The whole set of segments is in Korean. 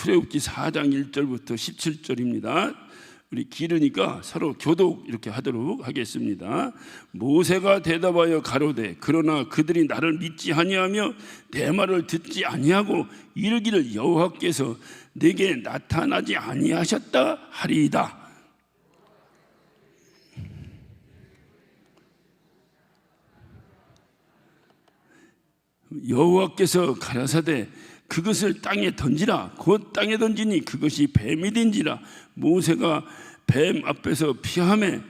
출애굽기 4장 1절부터 17절입니다. 우리 길으니까 서로 교독 이렇게 하도록 하겠습니다. 모세가 대답하여 가로되 그러나 그들이 나를 믿지 아니하며 내 말을 듣지 아니하고 이르기를 여호와께서 내게 나타나지 아니하셨다 하리이다. 여호와께서 가라사대 그것을 땅에 던지라. 곧 땅에 던지니 그것이 뱀이 된지라. 모세가 뱀 앞에서 피하매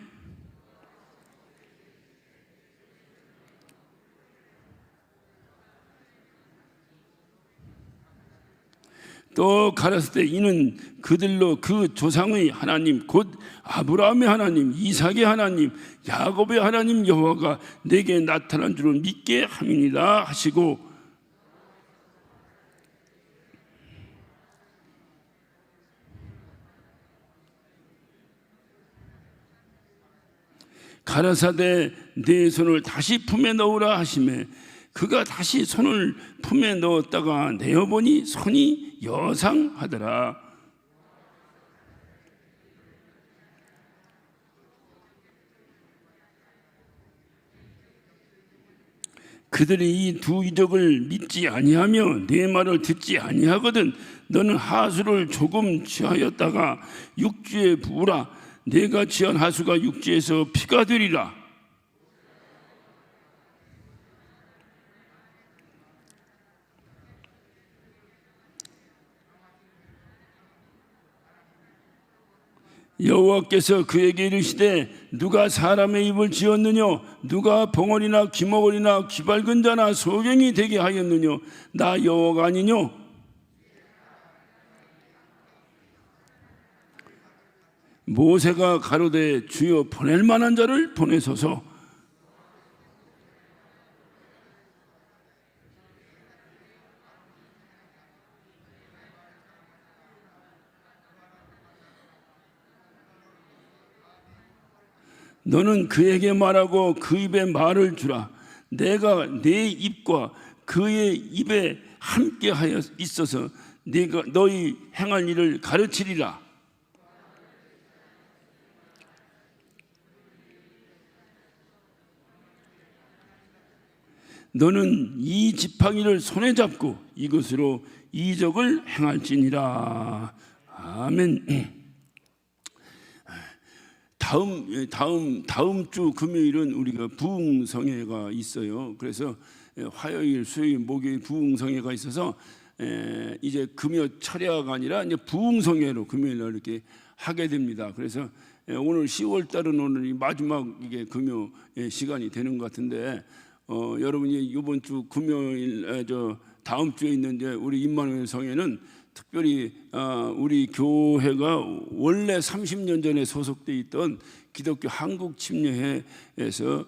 또 가라사대 이는 그들로 그 조상의 하나님 곧 아브라함의 하나님 이삭의 하나님 야곱의 하나님 여호와가 내게 나타난 줄을 믿게 함이니라 하시고 가라사대 내 손을 다시 품에 넣으라 하시매 그가 다시 손을 품에 넣었다가 내어보니 손이 여상하더라. 그들이 이 두 이적을 믿지 아니하며 내 말을 듣지 아니하거든 너는 하수를 조금 취하였다가 육지에 부으라. 내가 취한 하수가 육지에서 피가 되리라. 여호와께서 그에게 이르시되 누가 사람의 입을 지었느냐 누가 봉헌이나 귀머거리나 귀발근 자나 소경이 되게 하였느냐 나 여호와가 아니뇨. 모세가 가로되 주여 보낼 만한 자를 보내소서. 너는 그에게 말하고 그 입에 말을 주라. 내가 내 입과 그의 입에 함께 하여 있어서 네가 너희 행할 일을 가르치리라. 너는 이 지팡이를 손에 잡고 이것으로 이적을 행할지니라. 아멘. 다음 주 금요일은 우리가 부흥성회가 있어요. 그래서 화요일, 수요일, 목요일 부흥성회가 있어서 이제 금요 철야가 아니라 이제 부흥성회로 금요일 날 이렇게 하게 됩니다. 그래서 오늘 10월 달은 오늘이 마지막 이게 금요 시간이 되는 것 같은데 여러분이 이번 주 금요일 다음 주에 있는 이제 우리 임마누엘 성회는 특별히 우리 교회가 원래 30년 전에 소속돼 있던 기독교 한국 침례회에서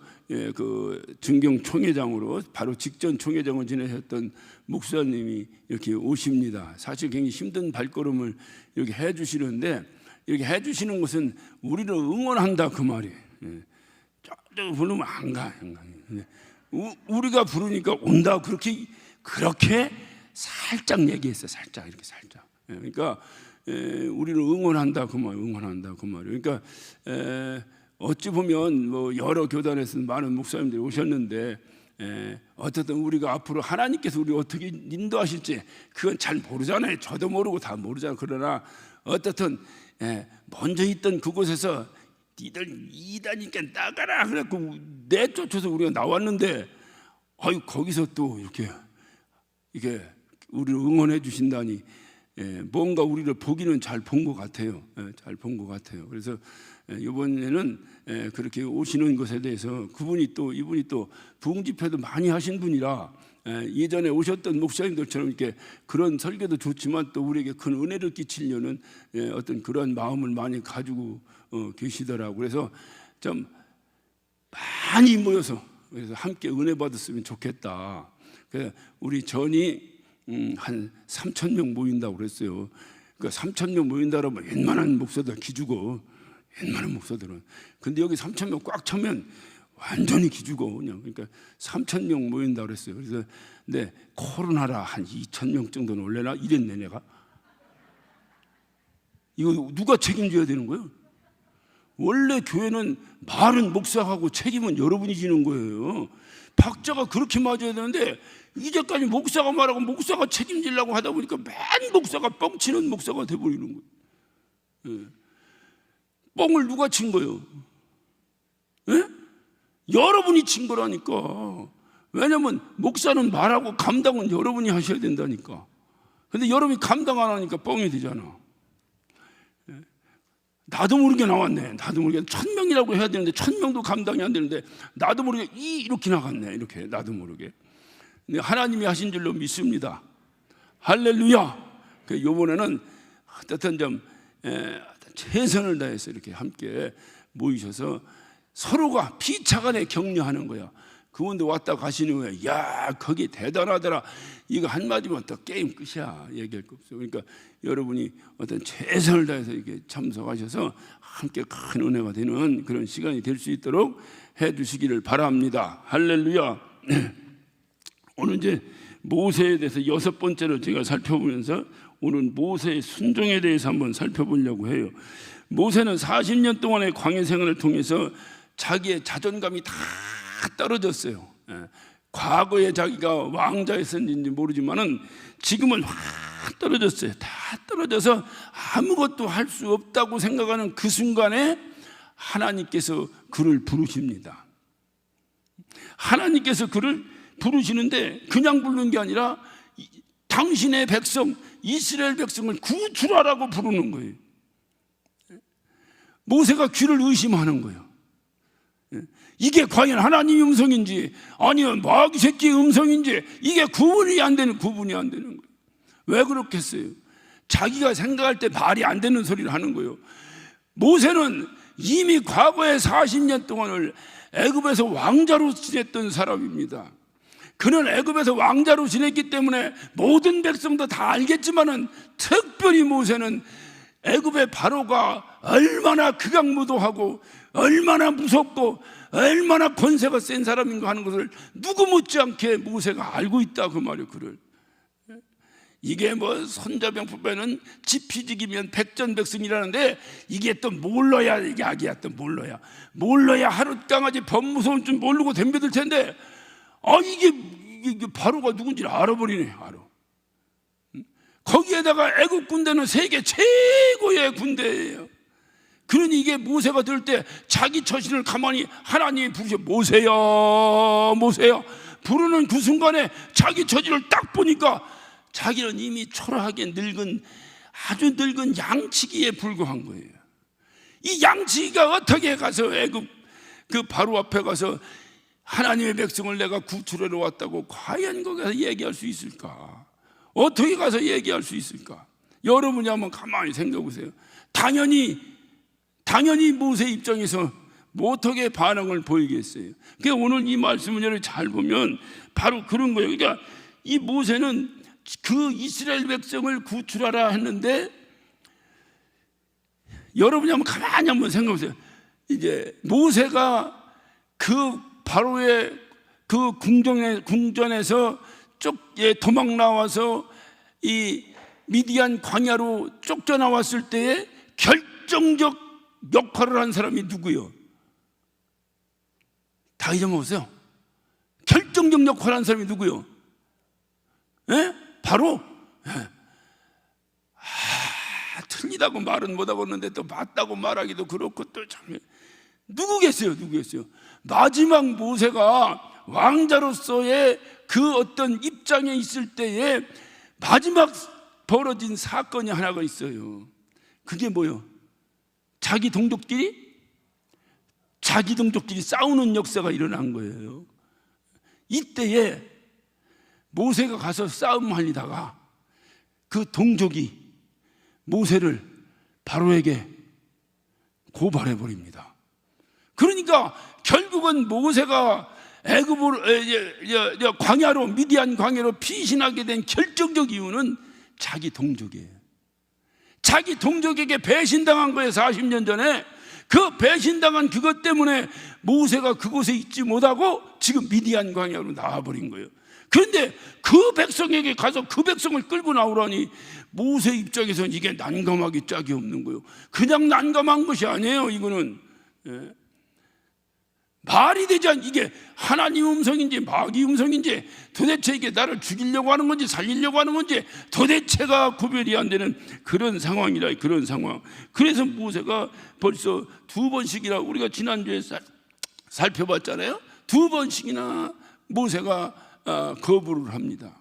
그 증경 총회장으로 바로 직전 총회장을 지내셨던 목사님이 이렇게 오십니다. 사실 굉장히 힘든 발걸음을 이렇게 해주시는데 이렇게 해주시는 것은 우리를 응원한다 그 말이에요. 저쪽 부르면 안 가. 우리가 부르니까 온다 그렇게 살짝 얘기했어요. 살짝 이렇게 살짝. 그러니까 우리를 응원한다 그 말, 응원한다 그 말. 그러니까 어찌 보면 뭐 여러 교단에서 많은 목사님들이 오셨는데 어쨌든 우리가 앞으로 하나님께서 우리 어떻게 인도하실지 그건 잘 모르잖아요. 저도 모르고 다 모르잖아요. 그러나 어쨌든 먼저 있던 그곳에서 니들 이다니까 나가라 그래갖고 내쫓아서 우리가 나왔는데 거기서 또 이렇게 우리를 응원해 주신다니 뭔가 우리를 보기는 잘 본 것 같아요. 잘 본 것 같아요. 그래서 이번에는 그렇게 오시는 것에 대해서 이분이 또 부흥 집회도 많이 하신 분이라 예전에 오셨던 목사님들처럼 이렇게 그런 설교도 좋지만 또 우리에게 큰 은혜를 끼치려는 어떤 그런 마음을 많이 가지고 계시더라고요. 그래서 좀 많이 모여서 그래서 함께 은혜 받았으면 좋겠다. 그래서 우리 전이 한 3,000명 모인다고 그랬어요. 그러니까 3,000명 모인다 그러면 웬만한 목사들 기죽어. 웬만한 목사들은. 근데 여기 3,000명 꽉 차면 완전히 기죽어 그냥. 그러니까 3,000명 모인다고 그랬어요. 그래서 근데 코로나라 한 2,000명 정도는 올래나 이랬네 내가. 이거 누가 책임져야 되는 거예요? 원래 교회는 말은 목사하고 책임은 여러분이 지는 거예요. 박자가 그렇게 맞아야 되는데 이제까지 목사가 말하고 목사가 책임지려고 하다 보니까 맨 목사가 뻥치는 목사가 돼버리는 거예요. 뻥을 누가 친 거예요? 여러분이 친 거라니까. 왜냐면 목사는 말하고 감당은 여러분이 하셔야 된다니까. 근데 여러분이 감당 안 하니까 뻥이 되잖아. 나도 모르게 나왔네. 나도 모르게 1000명이라고 해야 되는데 1000명도 감당이 안 되는데 나도 모르게 이렇게 나갔네. 이렇게 나도 모르게. 근데 하나님이 하신 줄로 믿습니다. 할렐루야. 이번에는 어떤 좀 최선을 다해서 이렇게 함께 모이셔서 서로가 피차간에 격려하는 거야. 그분도 왔다 가시는 후에 야 거기 대단하더라. 이거 한마디면 또 게임 끝이야. 얘기할 거 없어. 그러니까 여러분이 어떤 최선을 다해서 이렇게 참석하셔서 함께 큰 은혜가 되는 그런 시간이 될 수 있도록 해주시기를 바랍니다. 할렐루야. 오늘 이제 모세에 대해서 6번째로 제가 살펴보면서 오늘 모세의 순종에 대해서 한번 살펴보려고 해요. 모세는 40년 동안의 광야 생활을 통해서 자기의 자존감이 다 떨어졌어요. 과거에 자기가 왕자였었는지 모르지만은 지금은 확 떨어졌어요. 다 떨어져서 아무것도 할 수 없다고 생각하는 그 순간에 하나님께서 그를 부르십니다. 하나님께서 그를 부르시는데 그냥 부르는 게 아니라 당신의 백성 이스라엘 백성을 구출하라고 부르는 거예요. 모세가 귀를 의심하는 거예요. 이게 과연 하나님의 음성인지 아니면 마귀 새끼의 음성인지 이게 구분이 안 되는 거예요. 왜 그렇겠어요? 자기가 생각할 때 말이 안 되는 소리를 하는 거예요. 모세는 이미 과거에 40년 동안을 애굽에서 왕자로 지냈던 사람입니다. 그는 애굽에서 왕자로 지냈기 때문에 모든 백성도 다 알겠지만은 특별히 모세는 애굽의 바로가 얼마나 극악무도하고 얼마나 무섭고 얼마나 권세가 센 사람인가 하는 것을 누구 못지않게 모세가 알고 있다 그 말이에요. 그를 이게 뭐 손자병법에는 지피지기면 백전백승이라는데 이게 또 몰라야 이게 악이야. 또 몰라야 하루 강아지 법무서운 줄 모르고 덤벼들 텐데 이게 바로가 누군지를 알아버리네. 알아. 거기에다가 애국 군대는 세계 최고의 군대예요. 그러니 이게 모세가 들 때 자기 처신을 가만히 하나님이 부르셔. 모세야 모세야 부르는 그 순간에 자기 처지를 딱 보니까 자기는 이미 초라하게 늙은 아주 늙은 양치기에 불과한 거예요. 이 양치기가 어떻게 가서 애굽 그 바로 앞에 가서 하나님의 백성을 내가 구출하러 왔다고 과연 거기서 얘기할 수 있을까? 어떻게 가서 얘기할 수 있을까? 여러분이 한번 가만히 생각해 보세요. 당연히 모세 입장에서 뭐 어떻게 반응을 보이겠어요? 그러니까 오늘 이 말씀을 여러분 잘 보면 바로 그런 거예요. 그러니까 이 모세는 그 이스라엘 백성을 구출하라 했는데 여러분이 한번 가만히 한번 생각해 보세요. 이제 모세가 그 바로의 그 궁전에서 도망 나와서 이 미디안 광야로 쫓겨나왔을 때에 결정적 역할을 한 사람이 누구요? 다 잊어먹었어요. 결정적 역할을 한 사람이 누구요? 바로 틀리다고 말은 못하겠는데 또 맞다고 말하기도 그렇고 또 참 누구겠어요? 마지막 모세가 왕자로서의 그 어떤 입장에 있을 때에 마지막 벌어진 사건이 하나가 있어요. 그게 뭐요? 자기 동족끼리 싸우는 역사가 일어난 거예요. 이때에 모세가 가서 싸움하려다가 그 동족이 모세를 바로에게 고발해버립니다. 그러니까 결국은 모세가 애굽으로 광야로 미디안 광야로 피신하게 된 결정적 이유는 자기 동족이에요. 자기 동족에게 배신당한 거예요. 40년 전에 그 배신당한 그것 때문에 모세가 그곳에 있지 못하고 지금 미디안 광야로 나와버린 거예요. 그런데 그 백성에게 가서 그 백성을 끌고 나오라니 모세 입장에서는 이게 난감하기 짝이 없는 거예요. 그냥 난감한 것이 아니에요. 이거는 말이 되지 않, 이게 하나님 음성인지 마귀 음성인지, 도대체 이게 나를 죽이려고 하는 건지 살리려고 하는 건지 도대체가 구별이 안 되는 그런 상황이라, 그런 상황. 그래서 모세가 벌써 2번씩이나 우리가 지난주에 살펴봤잖아요. 2번씩이나 모세가 거부를 합니다.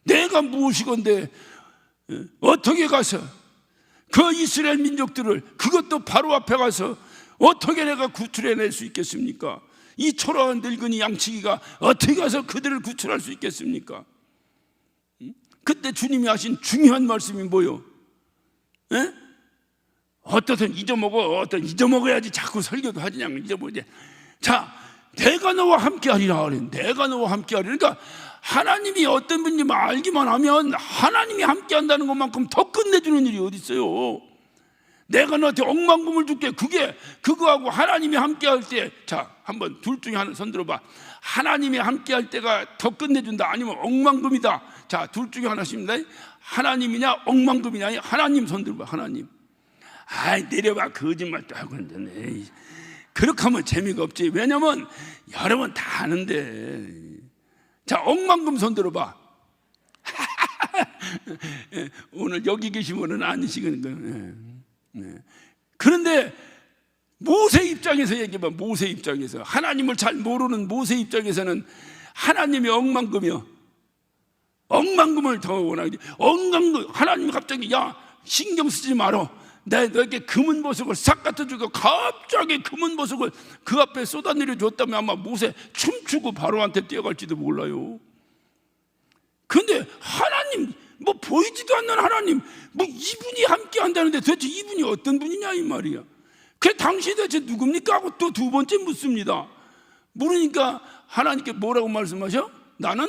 내가 무엇이건데 어떻게 가서 그 이스라엘 민족들을, 그것도 바로 앞에 가서 어떻게 내가 구출해낼 수 있겠습니까? 이 초라한 늙은이 양치기가 어떻게 가서 그들을 구출할 수 있겠습니까? 그때 주님이 하신 중요한 말씀이 뭐요? 어떻든 잊어먹어야지 자꾸 설교도 하지, 그냥 잊어버리지. 자, 내가 너와 함께하리라 그래. 내가 너와 함께하리라. 그러니까 하나님이 어떤 분인지 알기만 하면 하나님이 함께한다는 것만큼 더 끝내주는 일이 어디 있어요? 내가 너한테 억만금을 줄게. 그거하고 하나님이 함께할 때, 자, 한번 둘 중에 하나 손들어봐. 하나님이 함께할 때가 더 끝내준다, 아니면 억만금이다. 자, 둘 중에 하나씩입니다. 하나님이냐 억만금이냐. 하나님 손들어봐. 하나님. 아이, 내려봐. 거짓말도 하고 있네. 그렇게 하면 재미가 없지. 왜냐면 여러분 다 아는데. 자, 억만금 손들어봐. 오늘 여기 계신 분은 아니시거든요. 그런데 모세 입장에서 얘기해봐. 모세 입장에서, 하나님을 잘 모르는 모세 입장에서는 하나님이 억만금이요, 억만금을 더 원하게. 억만금. 하나님이 갑자기 야, 신경 쓰지 마라, 내가 너에게 금은 보석을 싹 갖다 주고, 갑자기 금은 보석을 그 앞에 쏟아내려 줬다면 아마 모세 춤추고 바로한테 뛰어갈지도 몰라요. 그런데 하나님, 뭐 보이지도 않는 하나님, 뭐 이분이 함께 한다는데 도대체 이분이 어떤 분이냐 이 말이야. 그래, 당신이 도대체 누굽니까 하고 또 2번째 묻습니다. 모르니까 하나님께 뭐라고 말씀하셔? 나는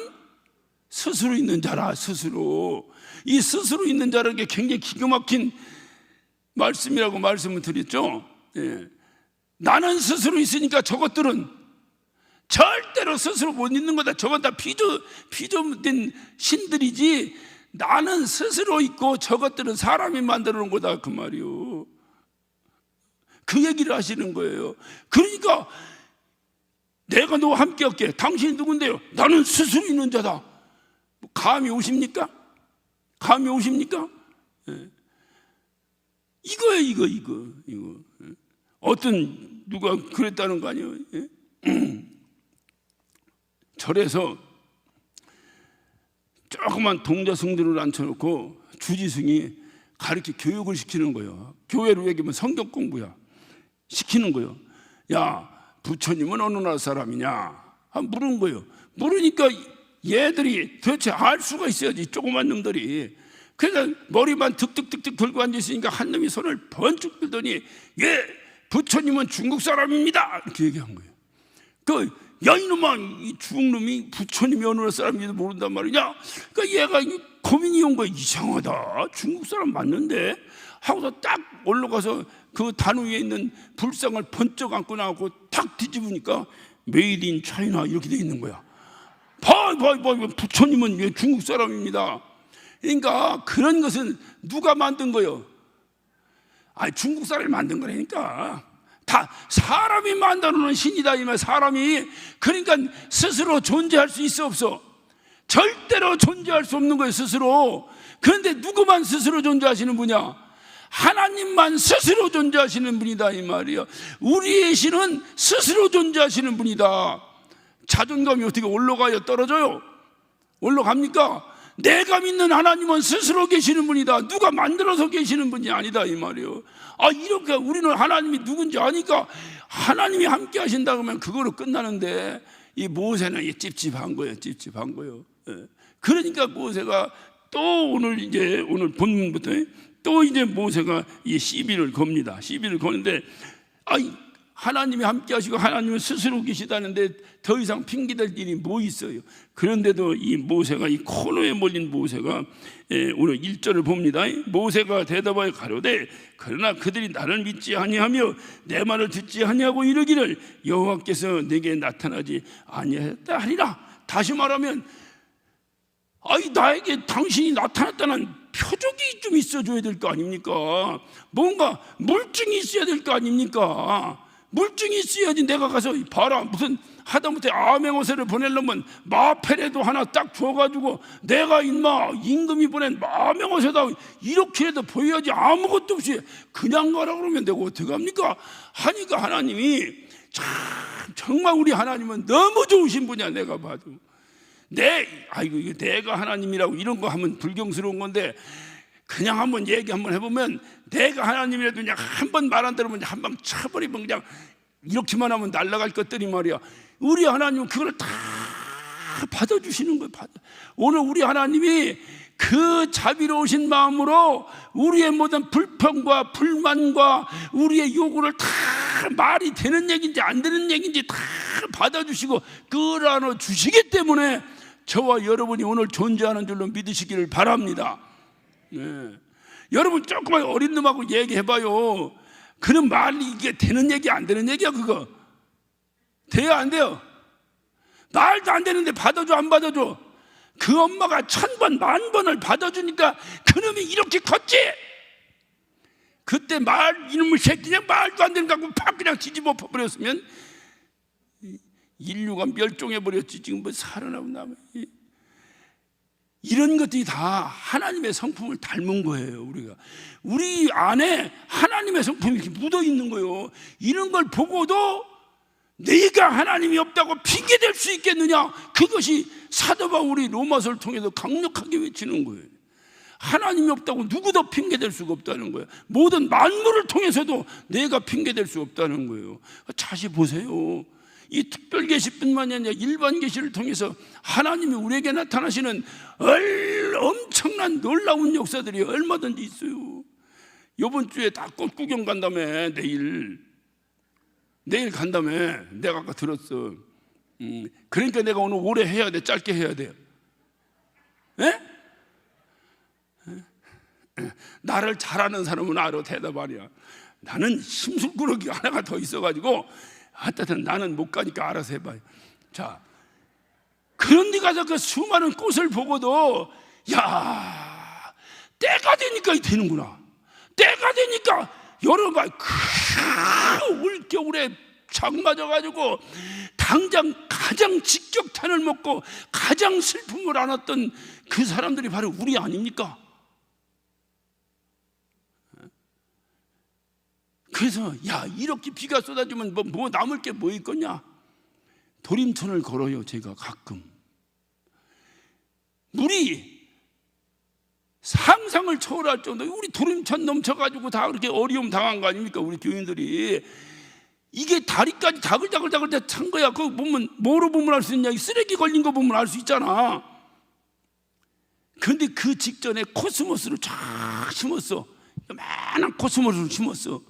스스로 있는 자라. 스스로. 이 스스로 있는 자라는 게 굉장히 기가 막힌 말씀이라고 말씀을 드렸죠. 나는 스스로 있으니까 저것들은 절대로 스스로 못 있는 거다. 저건 다 피조된 신들이지, 나는 스스로 있고 저것들은 사람이 만들어 놓은 거다, 그 말이요. 그 얘기를 하시는 거예요. 그러니까 내가 너와 함께 할게. 당신이 누군데요? 나는 스스로 있는 자다. 감이 오십니까? 감이 오십니까? 이거예요. 이거. 어떤 누가 그랬다는 거 아니에요? 절에서 조그만 동자승들을 앉혀놓고 주지승이 가르쳐 교육을 시키는 거예요. 교회로 얘기하면 성경 공부야. 시키는 거예요. 야, 부처님은 어느 나라 사람이냐? 물은 거예요. 물으니까 얘들이 도대체 알 수가 있어야지, 조그만 놈들이. 그래서 머리만 득득득득 들고 앉아있으니까 한 놈이 손을 번쩍 들더니, 예, 부처님은 중국 사람입니다, 이렇게 얘기한 거예요. 야, 이놈아, 이 중국놈이 부처님이 어느 나라 사람인지도 모른단 말이냐. 그러니까 얘가 고민이 온 거야. 이상하다, 중국 사람 맞는데 하고서 딱 올라가서 그 단 위에 있는 불상을 번쩍 안고 나가고 탁 뒤집으니까 메이드 인 차이나 이렇게 돼 있는 거야. 봐, 부처님은 왜 중국 사람입니다. 그러니까 그런 것은 누가 만든 거예요? 중국 사람이 만든 거라니까. 다 사람이 만들어놓은 신이다 이 말. 사람이. 그러니까 스스로 존재할 수 있어 없어? 절대로 존재할 수 없는 거예요, 스스로. 그런데 누구만 스스로 존재하시는 분이야? 하나님만 스스로 존재하시는 분이다 이 말이에요. 우리의 신은 스스로 존재하시는 분이다. 자존감이 어떻게 올라가요, 떨어져요? 올라갑니까? 내가 믿는 하나님은 스스로 계시는 분이다. 누가 만들어서 계시는 분이 아니다 이 말이에요. 이렇게 우리는 하나님이 누군지 아니까 하나님이 함께 하신다 그러면 그거로 끝나는데, 이 모세는 찝찝한 거예요. 찝찝한 거예요. 그러니까 모세가 또 오늘 본문부터 또 이제 모세가 이 시비를 겁니다. 시비를 거는데, 하나님이 함께 하시고 하나님은 스스로 계시다는데 더 이상 핑계댈 일이 뭐 있어요? 그런데도 이 모세가, 이 코너에 몰린 모세가, 오늘 1절을 봅니다. 모세가 대답하여 가로되, 그러나 그들이 나를 믿지 아니하며 내 말을 듣지 아니하고 이르기를 여호와께서 내게 나타나지 아니하였다 하리라. 다시 말하면, 나에게 당신이 나타났다는 표적이 좀 있어줘야 될 거 아닙니까? 뭔가 물증이 있어야 될 거 아닙니까? 물증이 있어야지 내가 가서 봐라 무슨 하다못해 암행어사를 보내려면 마패라도 하나 딱 줘가지고 내가 인마 임금이 보낸 암행어사다 이렇게라도 보여야지. 아무것도 없이 그냥 가라 그러면 내가 어떡합니까? 하니까 하나님이 참 정말 우리 하나님은 너무 좋으신 분이야. 내가 봐도 아이고 이거 내가 하나님이라고 이런 거 하면 불경스러운 건데 그냥 한번 얘기 한번 해보면 내가 하나님이라도 그냥 한 번 말 안 들으면 한 방 차버리면 그냥 이렇게만 하면 날아갈 것들이 말이야. 우리 하나님은 그걸 다 받아주시는 거예요. 오늘 우리 하나님이 그 자비로우신 마음으로 우리의 모든 불평과 불만과 우리의 요구를 다 말이 되는 얘기인지 안 되는 얘기인지 다 받아주시고 끌어안아 주시기 때문에 저와 여러분이 오늘 존재하는 줄로 믿으시기를 바랍니다. 여러분 조금만 어린 놈하고 얘기해봐요. 그런 말이 이게 되는 얘기 안 되는 얘기야. 그거 돼요 안 돼요? 말도 안 되는데 받아줘 안 받아줘? 그 엄마가 1000번 10,000번을 받아주니까 그놈이 이렇게 컸지. 그때 이놈의 새끼냐 말도 안 되는 거 갖고 팍 그냥 뒤집어 버렸으면 인류가 멸종해버렸지. 지금 뭐 살아나고 나면 이런 것들이 다 하나님의 성품을 닮은 거예요. 우리 안에 하나님의 성품이 이렇게 묻어 있는 거예요. 이런 걸 보고도 네가 하나님이 없다고 핑계댈 수 있겠느냐? 그것이 사도 바울이 로마서를 통해서 강력하게 외치는 거예요. 하나님이 없다고 누구도 핑계댈 수가 없다는 거예요. 모든 만물을 통해서도 내가 핑계댈 수 없다는 거예요. 다시 보세요. 이 특별 계시뿐만이 아니라 일반 계시를 통해서 하나님이 우리에게 나타나시는 엄청난 놀라운 역사들이 얼마든지 있어요. 이번 주에 다 꽃 구경 간다며. 내일 간다며. 내가 아까 들었어. 그러니까 내가 오늘 오래 해야 돼. 짧게 해야 돼요. 에? 나를 잘 아는 사람은 알아. 대답 아니야. 나는 심술꾸러기 하나가 더 있어가지고 하여튼 나는 못 가니까 알아서 해봐요. 자, 그런 데 가서 그 수많은 꽃을 보고도 야, 때가 되니까 되는구나. 때가 되니까 여러분 올겨울에 장 맞아가지고 당장 가장 직격탄을 먹고 가장 슬픔을 안았던 그 사람들이 바로 우리 아닙니까? 그래서 야, 이렇게 비가 쏟아지면 뭐 남을 게 뭐 있겠냐? 도림천을 걸어요. 제가 가끔 물이 상상을 초월할 정도로 우리 도림천 넘쳐가지고 다 그렇게 어려움 당한 거 아닙니까? 우리 교인들이 이게 다리까지 다글다글 찬 거야. 그거 보면 뭐로 보면 알 수 있냐? 쓰레기 걸린 거 보면 알 수 있잖아. 그런데 그 직전에 코스모스를 쫙 심었어. 요만한 코스모스를 심었어.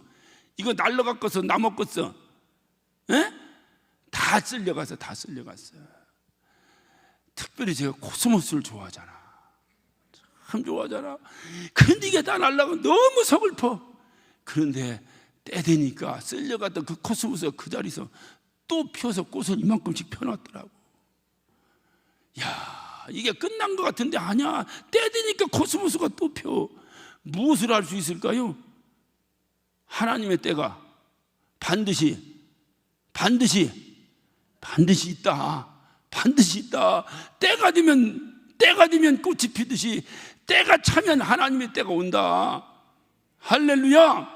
이거 날라갔겠어? 나먹겠어? 다 쓸려갔어. 특별히 제가 코스모스를 좋아하잖아. 참 좋아하잖아. 근데 이게 다 날라가 너무 서글퍼. 그런데 때 되니까 쓸려갔던 그 코스모스가 그 자리에서 또 피어서 꽃을 이만큼씩 펴놨더라고. 야, 이게 끝난 것 같은데 아니야. 때 되니까 코스모스가 또 펴. 무엇을 알 수 있을까요? 하나님의 때가 반드시 있다. 반드시 있다. 때가 되면 꽃이 피듯이 때가 차면 하나님의 때가 온다. 할렐루야.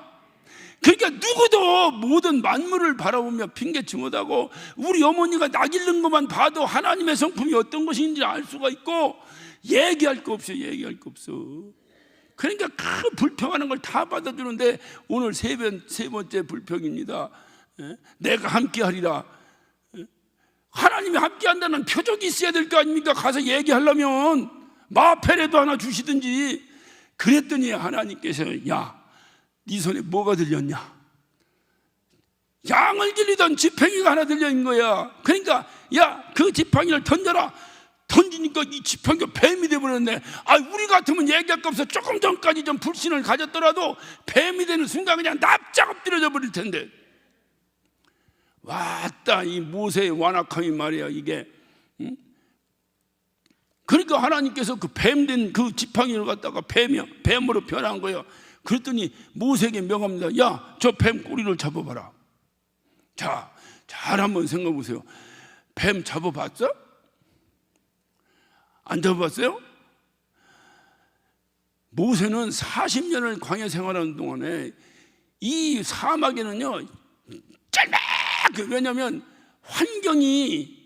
그러니까 누구도 모든 만물을 바라보며 핑계치 못하고 우리 어머니가 나 기른 것만 봐도 하나님의 성품이 어떤 것인지 알 수가 있고 얘기할 거 없어. 그러니까 그 불평하는 걸 다 받아주는데 오늘 세 번째 불평입니다. 내가 함께하리라. 하나님이 함께한다는 표적이 있어야 될 거 아닙니까? 가서 얘기하려면 마패라도 하나 주시든지. 그랬더니 하나님께서 야, 네 손에 뭐가 들렸냐? 양을 길리던 지팡이가 하나 들려있는 거야. 그러니까 야, 그 지팡이를 던져라. 던지니까 이 지팡이가 뱀이 돼버렸네. 우리 같으면 얘기할 거 없어. 조금 전까지 좀 불신을 가졌더라도 뱀이 되는 순간 그냥 납작 엎드려져 버릴 텐데. 왔다, 이 모세의 완악함이 말이야. 이게 그러니까 하나님께서 그 뱀된 그 지팡이를 갖다가 뱀으로 변한 거예요. 그랬더니 모세에게 명합니다. 야, 저 뱀 꼬리를 잡아봐라. 자, 잘 한번 생각해 보세요. 뱀 잡아봤어? 안 잡아봤어요? 모세는 40년을 광야 생활하는 동안에 이 사막에는요 짤막하게, 왜냐하면 환경이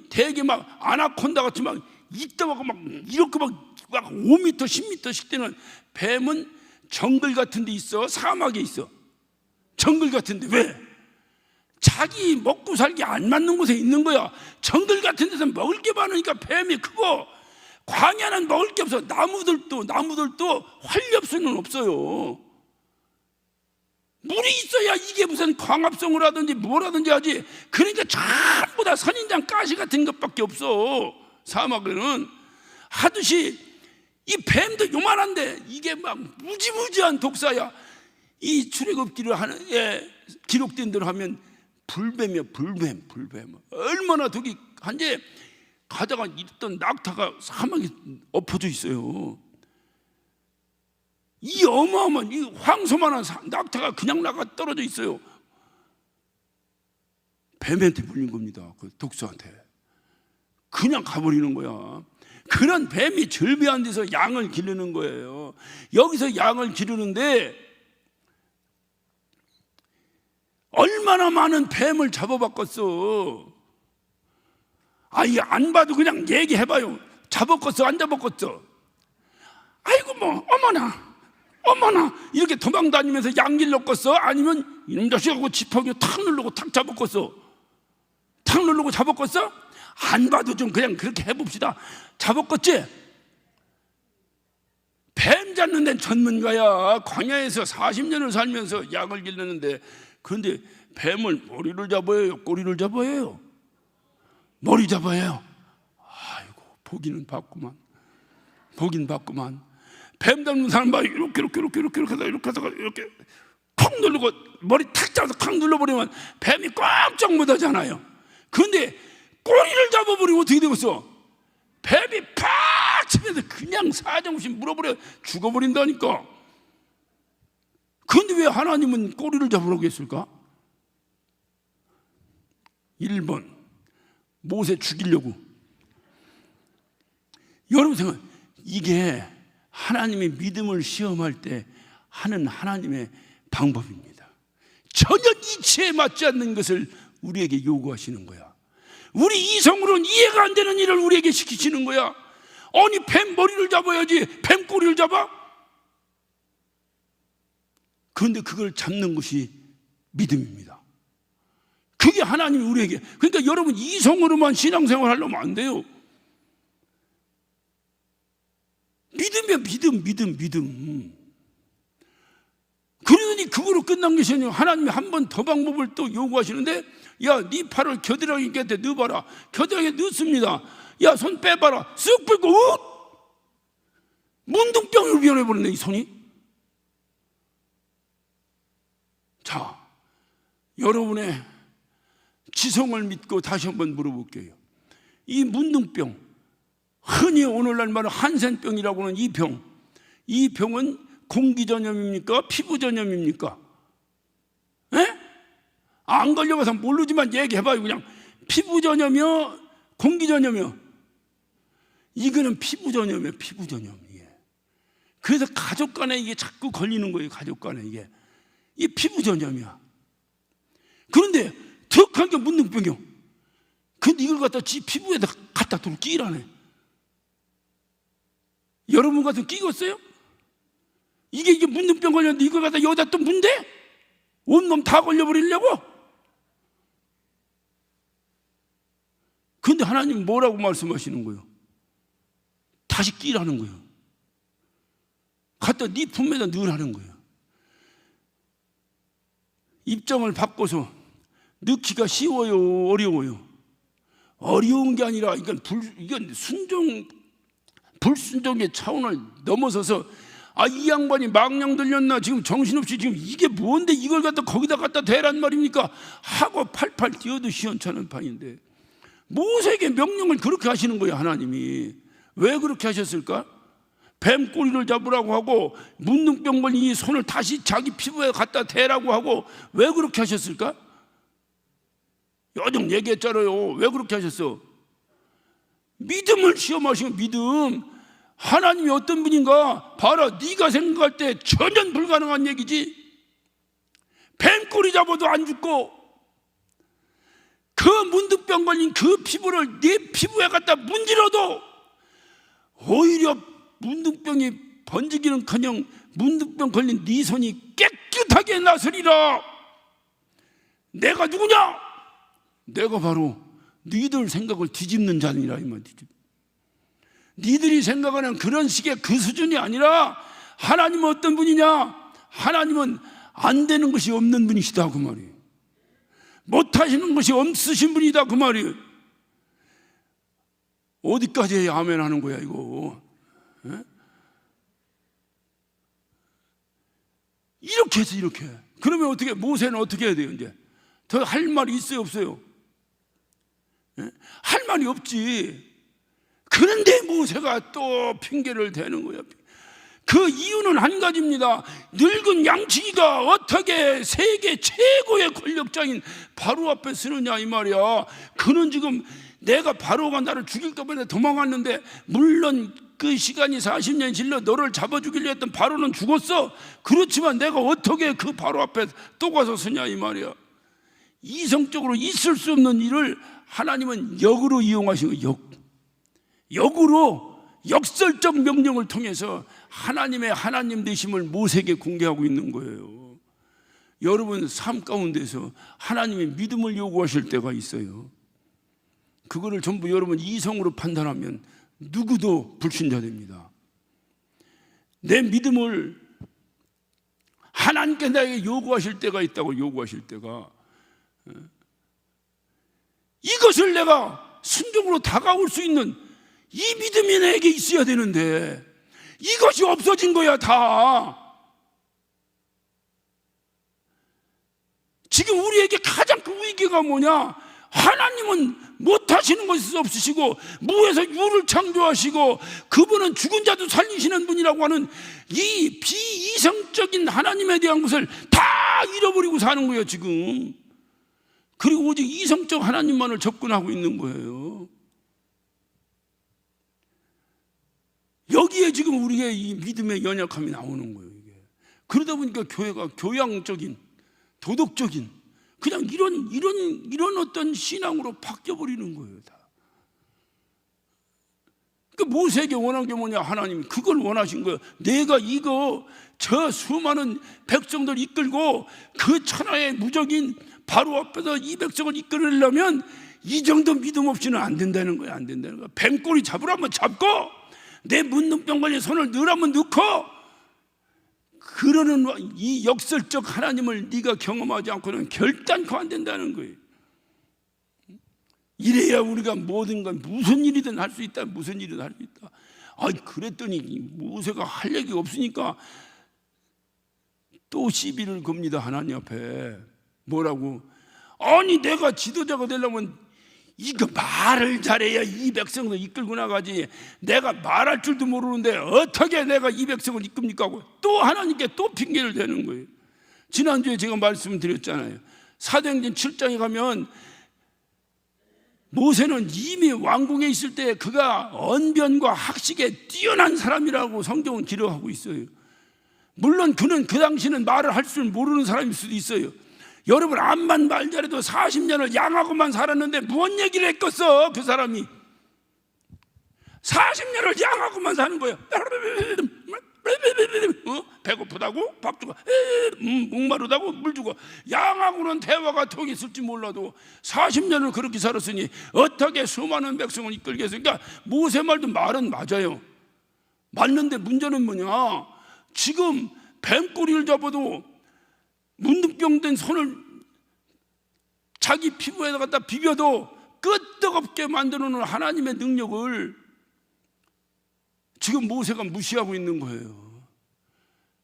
되게 막 아나콘다 같이 막 이따가고 막 이렇게 막 5m, 10m씩 되는, 뱀은 정글 같은 데 있어. 사막에 있어. 정글 같은 데. 왜? 자기 먹고 살기 안 맞는 곳에 있는 거야. 정글 같은 데서 먹을 게 많으니까 뱀이 크고, 광야는 먹을 게 없어. 나무들도 활렵수는 없어요. 물이 있어야 이게 무슨 광합성을 하든지 뭐라든지 하지. 그러니까 전부 다 선인장 가시 같은 것밖에 없어. 사막에는 하듯이 이 뱀도 요만한데 이게 막 무지무지한 독사야. 이 출애굽기를 기록된 대로 하면 불뱀이야. 불뱀. 얼마나 독이 한데 가다가 있던 낙타가 사막에 엎어져 있어요. 이 어마어마한 이 황소만한 낙타가 그냥 나가 떨어져 있어요. 뱀한테 물린 겁니다. 그 독수한테 그냥 가버리는 거야. 그런 뱀이 절비한 데서 양을 기르는 거예요. 여기서 양을 기르는데 얼마나 많은 뱀을 잡아봤겠어. 아이, 안 봐도 그냥 얘기해봐요. 잡았겠어, 안 잡았겠어? 아이고 뭐 어머나 이렇게 도망다니면서 양 길렀겠어? 아니면 이놈 자식하고 지팡이 탁 누르고 탁 잡았겠어? 탁 누르고 잡았겠어? 안 봐도 좀 그냥 그렇게 해봅시다. 잡았겠지? 뱀 잡는 데는 전문가야. 광야에서 40년을 살면서 양을 길렀는데, 그런데 뱀을 머리를 잡아야 해요, 꼬리를 잡아야 해요? 머리 잡아야 해요. 아이고, 보긴 봤구만. 뱀 잡는 사람 봐. 이렇게 하다가 이렇게 콕 누르고 머리 탁 잡아서 콱 눌러버리면 뱀이 꽉쫙 못하잖아요. 그런데 꼬리를 잡아버리면 어떻게 되겠어? 뱀이 팍 치면서 그냥 사정없이 물어버려 죽어버린다니까. 그런데 왜 하나님은 꼬리를 잡으라고 했을까? 1번, 모세 죽이려고. 여러분 생각, 이게 하나님의 믿음을 시험할 때 하는 하나님의 방법입니다. 전혀 이치에 맞지 않는 것을 우리에게 요구하시는 거야. 우리 이성으로는 이해가 안 되는 일을 우리에게 시키시는 거야. 아니, 뱀 머리를 잡아야지 뱀 꼬리를 잡아? 그런데 그걸 잡는 것이 믿음입니다. 그게 하나님이 우리에게. 그러니까 여러분, 이성으로만 신앙생활 하려면 안 돼요. 믿음이야, 믿음. 그러더니 그거로 끝난 것이 아니라 하나님이 한 번 더 방법을 또 요구하시는데, 야, 네 팔을 겨드랑이 곁에 넣어봐라. 겨드랑이에 넣습니다. 야, 손 빼봐라. 쓱 빼고 문둥병으로 변해버렸네, 이 손이. 자, 여러분의 지성을 믿고 다시 한번 물어볼게요. 이 문둥병, 흔히 오늘날 말하는 한센병이라고 하는 이 병은 공기전염입니까? 피부전염입니까? 에? 안 걸려봐서 모르지만 얘기해봐요. 그냥 피부전염이요? 공기전염이요? 이거는 피부전염이에요. 이게. 그래서 가족 간에 이게 자꾸 걸리는 거예요. 가족 간에 이게. 이 피부전염이야. 그런데 턱한 게 문둥병이요. 근데 이걸 갖다 지 피부에다 갖다 두고 끼라네. 여러분 같은 끼겠어요? 이게 문둥병 걸렸는데 이걸 갖다 여기다 또 문대? 온몸 다 걸려버리려고? 근데 하나님 뭐라고 말씀하시는 거예요? 다시 끼라는 거예요. 갖다 네 품에다 넣으라는 거예요. 입장을 바꿔서 넣기가 쉬워요, 어려워요? 어려운 게 아니라 이건 불순종의 차원을 넘어서서, 아, 이 양반이 망령 들렸나, 지금 정신없이 지금 이게 뭔데 이걸 갖다 거기다 갖다 대란 말입니까? 하고 팔팔 뛰어도 시원찮은 판인데, 모세에게 명령을 그렇게 하시는 거예요. 하나님이 왜 그렇게 하셨을까? 뱀 꼬리를 잡으라고 하고 문둥병 걸린 이 손을 다시 자기 피부에 갖다 대라고 하고 왜 그렇게 하셨을까? 여정 얘기했잖아요. 왜 그렇게 하셨어? 믿음을 시험하시고, 믿음. 하나님이 어떤 분인가 봐라. 네가 생각할 때 전혀 불가능한 얘기지. 뱀 꼬리 잡아도 안 죽고 그 문둥병 걸린 그 피부를 네 피부에 갖다 문질러도 오히려 문둥병이 번지기는커녕 문둥병 걸린 네 손이 깨끗하게 나서리라. 내가 누구냐? 내가 바로 너희들 생각을 뒤집는 자니라 이 말이지. 너희들이 생각하는 그런 식의 그 수준이 아니라 하나님은 어떤 분이냐? 하나님은 안 되는 것이 없는 분이시다 그 말이에요. 못하시는 것이 없으신 분이다 그 말이에요. 어디까지 해야 아멘 하는 거야 이거? 에? 이렇게 해서 이렇게. 그러면 어떻게, 모세는 어떻게 해야 돼요? 이제 더 할 말이 있어요 없어요? 에? 할 말이 없지. 그런데 모세가 또 핑계를 대는 거야. 그 이유는 한 가지입니다. 늙은 양치기가 어떻게 세계 최고의 권력자인 바로 앞에 서느냐 이 말이야. 그는 지금 내가 바로가 나를 죽일까 봐 도망갔는데, 물론 그 시간이 40년이 질러 너를 잡아 죽이려 했던 바로는 죽었어. 그렇지만 내가 어떻게 그 바로 앞에 또 가서 서냐 이 말이야. 이성적으로 있을 수 없는 일을 하나님은 역으로 이용하신 거예요. 역으로 역설적 명령을 통해서 하나님의 하나님 되심을 모세에게 공개하고 있는 거예요. 여러분 삶 가운데서 하나님의 믿음을 요구하실 때가 있어요. 그거를 전부 여러분 이성으로 판단하면 누구도 불신자 됩니다. 내 믿음을 하나님께 나에게 요구하실 때가 있다고. 요구하실 때가, 이것을 내가 순종으로 다가올 수 있는 이 믿음이 내게 있어야 되는데 이것이 없어진 거야 다. 지금 우리에게 가장 큰 위기가 뭐냐? 하나님은 못하시는 것이 없으시고 무에서 유를 창조하시고 그분은 죽은 자도 살리시는 분이라고 하는 이 비이성적인 하나님에 대한 것을 다 잃어버리고 사는 거예요 지금. 그리고 오직 이성적 하나님만을 접근하고 있는 거예요. 여기에 지금 우리의 이 믿음의 연약함이 나오는 거예요 이게. 그러다 보니까 교회가 교양적인, 도덕적인 그냥 이런 어떤 신앙으로 바뀌어버리는 거예요 다. 그러니까 모세에게 원한 게 뭐냐? 하나님 그걸 원하신 거예요. 내가 이거 저 수많은 백성들 이끌고 그 천하의 무적인 바로 앞에서 이 백성을 이끌으려면 이 정도 믿음 없이는 안 된다는 거야. 안 된다는 거야. 뱀꼬리 잡으라면 잡고 내 문둥병 걸린 손을 넣으라면 넣고, 그러는 이 역설적 하나님을 네가 경험하지 않고는 결단코 안 된다는 거예요. 이래야 우리가 모든 건 무슨 일이든 할 수 있다. 무슨 일이든 할 수 있다. 그랬더니 모세가 할 얘기가 없으니까 또 시비를 겁니다 하나님 앞에. 뭐라고? 아니 내가 지도자가 되려면 이거 말을 잘해야 이 백성을 이끌고 나가지. 내가 말할 줄도 모르는데 어떻게 내가 이 백성을 이끕니까 하고 또 하나님께 또 핑계를 대는 거예요. 지난주에 제가 말씀드렸잖아요. 사도행전 7장에 가면 모세는 이미 왕궁에 있을 때 그가 언변과 학식에 뛰어난 사람이라고 성경은 기록하고 있어요. 물론 그는 그 당시는 말을 할 줄 모르는 사람일 수도 있어요. 여러분 암만 말 잘해도 40년을 양하고만 살았는데 무슨 얘기를 했겠어? 그 사람이 40년을 양하고만 사는 거예요. 배고프다고 밥 주고, 목마르다고 물 주고. 양하고는 대화가 통이 있을지 몰라도 40년을 그렇게 살았으니 어떻게 수많은 백성을 이끌겠습니까? 모세 말도 말은 맞아요. 맞는데 문제는 뭐냐? 지금 뱀꼬리를 잡아도 문둥병 된 손을 자기 피부에다 갖다 비벼도 끄떡없게 만들어놓은 하나님의 능력을 지금 모세가 무시하고 있는 거예요.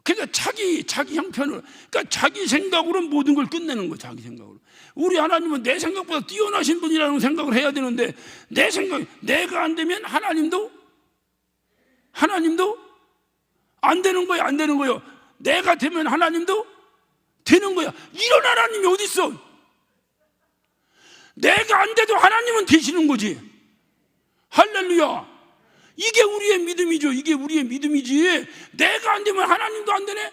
그러니까 자기 형편으로, 그러니까 자기 생각으로 모든 걸 끝내는 거예요. 자기 생각으로. 우리 하나님은 내 생각보다 뛰어나신 분이라는 생각을 해야 되는데 내 생각, 내가 안 되면 하나님도 하나님도 안 되는 거야. 안 되는 거예요. 내가 되면 하나님도 되는 거야. 이런 하나님이 어디 있어? 내가 안 돼도 하나님은 되시는 거지. 할렐루야. 이게 우리의 믿음이죠. 이게 우리의 믿음이지. 내가 안 되면 하나님도 안 되네.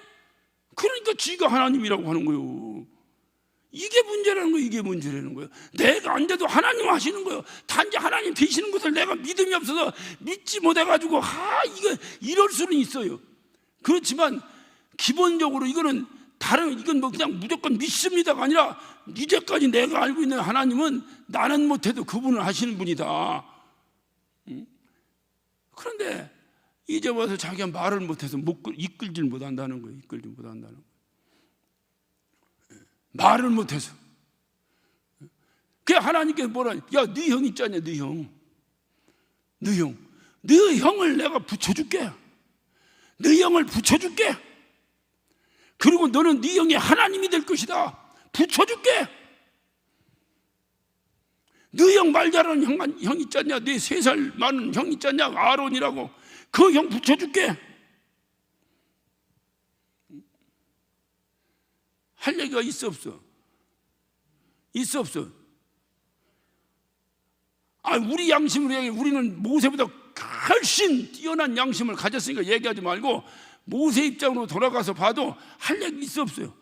그러니까 지가 하나님이라고 하는 거예요. 이게 문제라는 거예요. 이게 문제라는 거예요. 내가 안 돼도 하나님 하시는 거예요. 단지 하나님 되시는 것을 내가 믿음이 없어서 믿지 못해가지고 이거 이럴 수는 있어요. 그렇지만 기본적으로 이건 뭐 그냥 무조건 믿습니다가 아니라 이제까지 내가 알고 있는 하나님은 나는 못해도 그분을 하시는 분이다. 그런데 이제 와서 자기가 말을 못해서 이끌질 못한다는 거예요. 이끌질 못한다는 거예요. 말을 못해서. 그냥 하나님께서 뭐라, 야, 네 형 있잖냐, 네 형. 네 형을 내가 붙여줄게. 네 형을 붙여줄게. 그리고 너는 네 형이 하나님이 될 것이다. 붙여줄게. 네 형 말 잘하는 형 있잖냐, 네 3살 많은 형 있잖냐, 아론이라고. 그 형 붙여줄게. 할 얘기가 있어 없어? 있어 없어? 우리 양심으로 얘기해. 우리는 모세보다 훨씬 뛰어난 양심을 가졌으니까 얘기하지 말고 모세 입장으로 돌아가서 봐도 할 얘기 있어 없어요?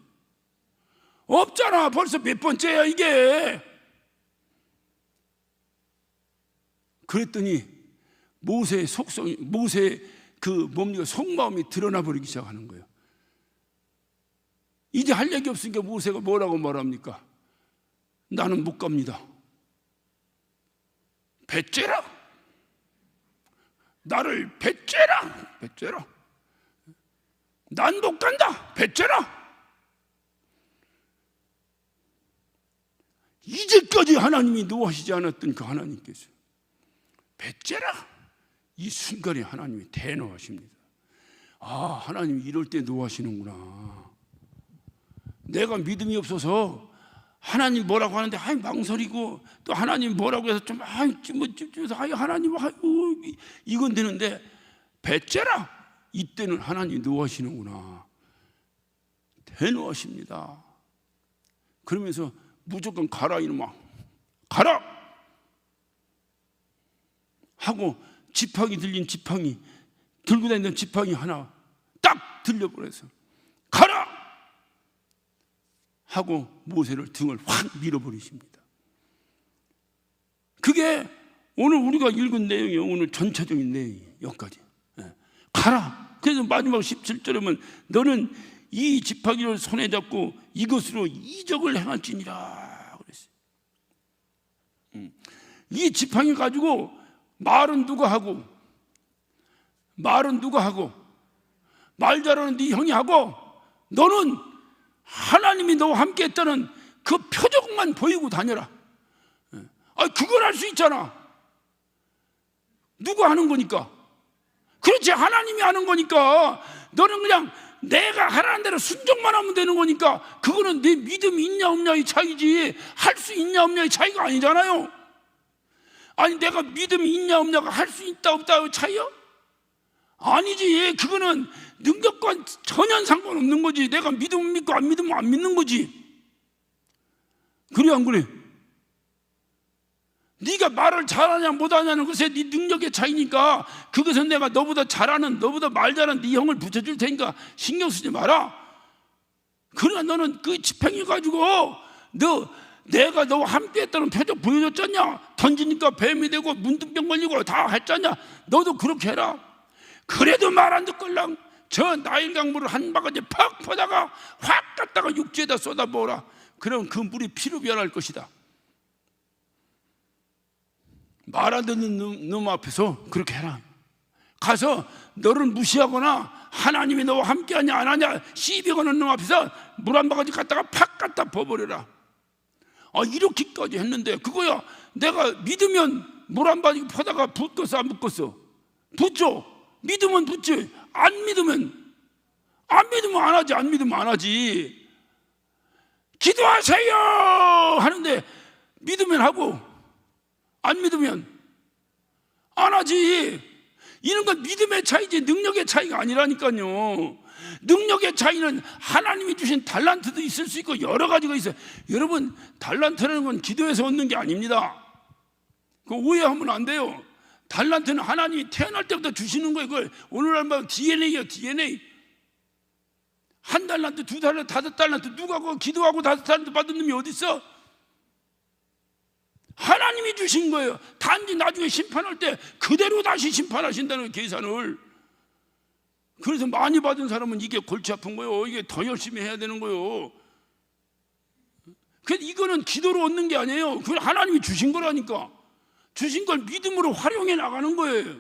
없잖아. 벌써 몇 번째야 이게. 그랬더니 모세의 속성이, 모세의 속마음이 드러나 버리기 시작하는 거예요. 이제 할 얘기 없으니까 모세가 뭐라고 말합니까? 나는 못 갑니다. 배째라. 나를 배째라. 난 못 간다. 배째라. 이제까지 하나님이 노하시지 않았던 그 하나님께서 배째라. 이 순간에 하나님이 대노하십니다. 하나님이 이럴 때 노하시는구나. 내가 믿음이 없어서 하나님 뭐라고 하는데 망설이고, 또 하나님 뭐라고 해서 좀 하나님 이건 되는데 배째라. 이때는 하나님이 노하시는구나. 대노하십니다. 그러면서 무조건 가라 이놈아, 가라 하고 지팡이 들고 다니는 지팡이 하나 딱 들려버려서 가라 하고 모세를 등을 확 밀어버리십니다. 그게 오늘 우리가 읽은 내용이에요. 오늘 전체적인 내용이에요. 여기까지. 가라. 그래서 마지막 17절에 너는 이 지팡이를 손에 잡고 이것으로 이적을 행할지니라 그랬어요. 이 지팡이 가지고 말은 누가 하고 말 잘하는 네 형이 하고, 너는 하나님이 너와 함께 했다는 그 표적만 보이고 다녀라. 그걸 할 수 있잖아. 누가 하는 거니까. 그렇지, 하나님이 하는 거니까. 너는 그냥 내가 하라는 대로 순종만 하면 되는 거니까. 그거는 내 믿음이 있냐 없냐의 차이지, 할 수 있냐 없냐의 차이가 아니잖아요. 내가 믿음이 있냐 없냐가 할 수 있다 없다의 차이요? 아니지. 그거는 능력과 전혀 상관없는 거지. 내가 믿으면 믿고 안 믿으면 안 믿는 거지. 그래 안 그래? 네가 말을 잘하냐 못하냐는 것에 네 능력의 차이니까, 그것은 내가 너보다 말 잘하는 네 형을 붙여줄 테니까 신경 쓰지 마라. 그러나 너는 그 지팡이 가지고 내가 너와 함께 했다는 표적 보여줬잖냐. 던지니까 뱀이 되고 문둥병 걸리고 다 했잖냐. 너도 그렇게 해라. 그래도 말 안 듣걸랑 저 나일 강물을 한 바가지 팍 퍼다가 확 갖다가 육지에다 쏟아부어라. 그럼 그 물이 피로 변할 것이다. 말 안 듣는 놈 앞에서 그렇게 해라. 가서 너를 무시하거나 하나님이 너와 함께하냐 안 하냐 시비 거는 놈 앞에서 물 한 바가지 갖다가 팍 갖다 부어버려라. 이렇게까지 했는데 그거야. 내가 믿으면 물 한 바가지 퍼다가 붓겠어 안 붓겠어? 붓죠. 믿으면 붓지. 안 믿으면 안 하지. 기도하세요 하는데 믿으면 하고 안 믿으면 안 하지. 이런 건 믿음의 차이지 능력의 차이가 아니라니까요. 능력의 차이는 하나님이 주신 달란트도 있을 수 있고 여러 가지가 있어요. 여러분, 달란트라는 건 기도에서 얻는 게 아닙니다. 그거 오해하면 안 돼요. 달란트는 하나님이 태어날 때부터 주시는 거예요. 그걸 오늘날 막 DNA예요, DNA. 한 달란트, 두 달란트, 다섯 달란트. 누가 그 기도하고 다섯 달란트 받은 놈이 어디 있어? 하나님이 주신 거예요. 단지 나중에 심판할 때 그대로 다시 심판하신다는 계산을. 그래서 많이 받은 사람은 이게 골치 아픈 거예요. 이게 더 열심히 해야 되는 거예요. 그래서 이거는 기도로 얻는 게 아니에요. 그걸 하나님이 주신 거라니까. 주신 걸 믿음으로 활용해 나가는 거예요.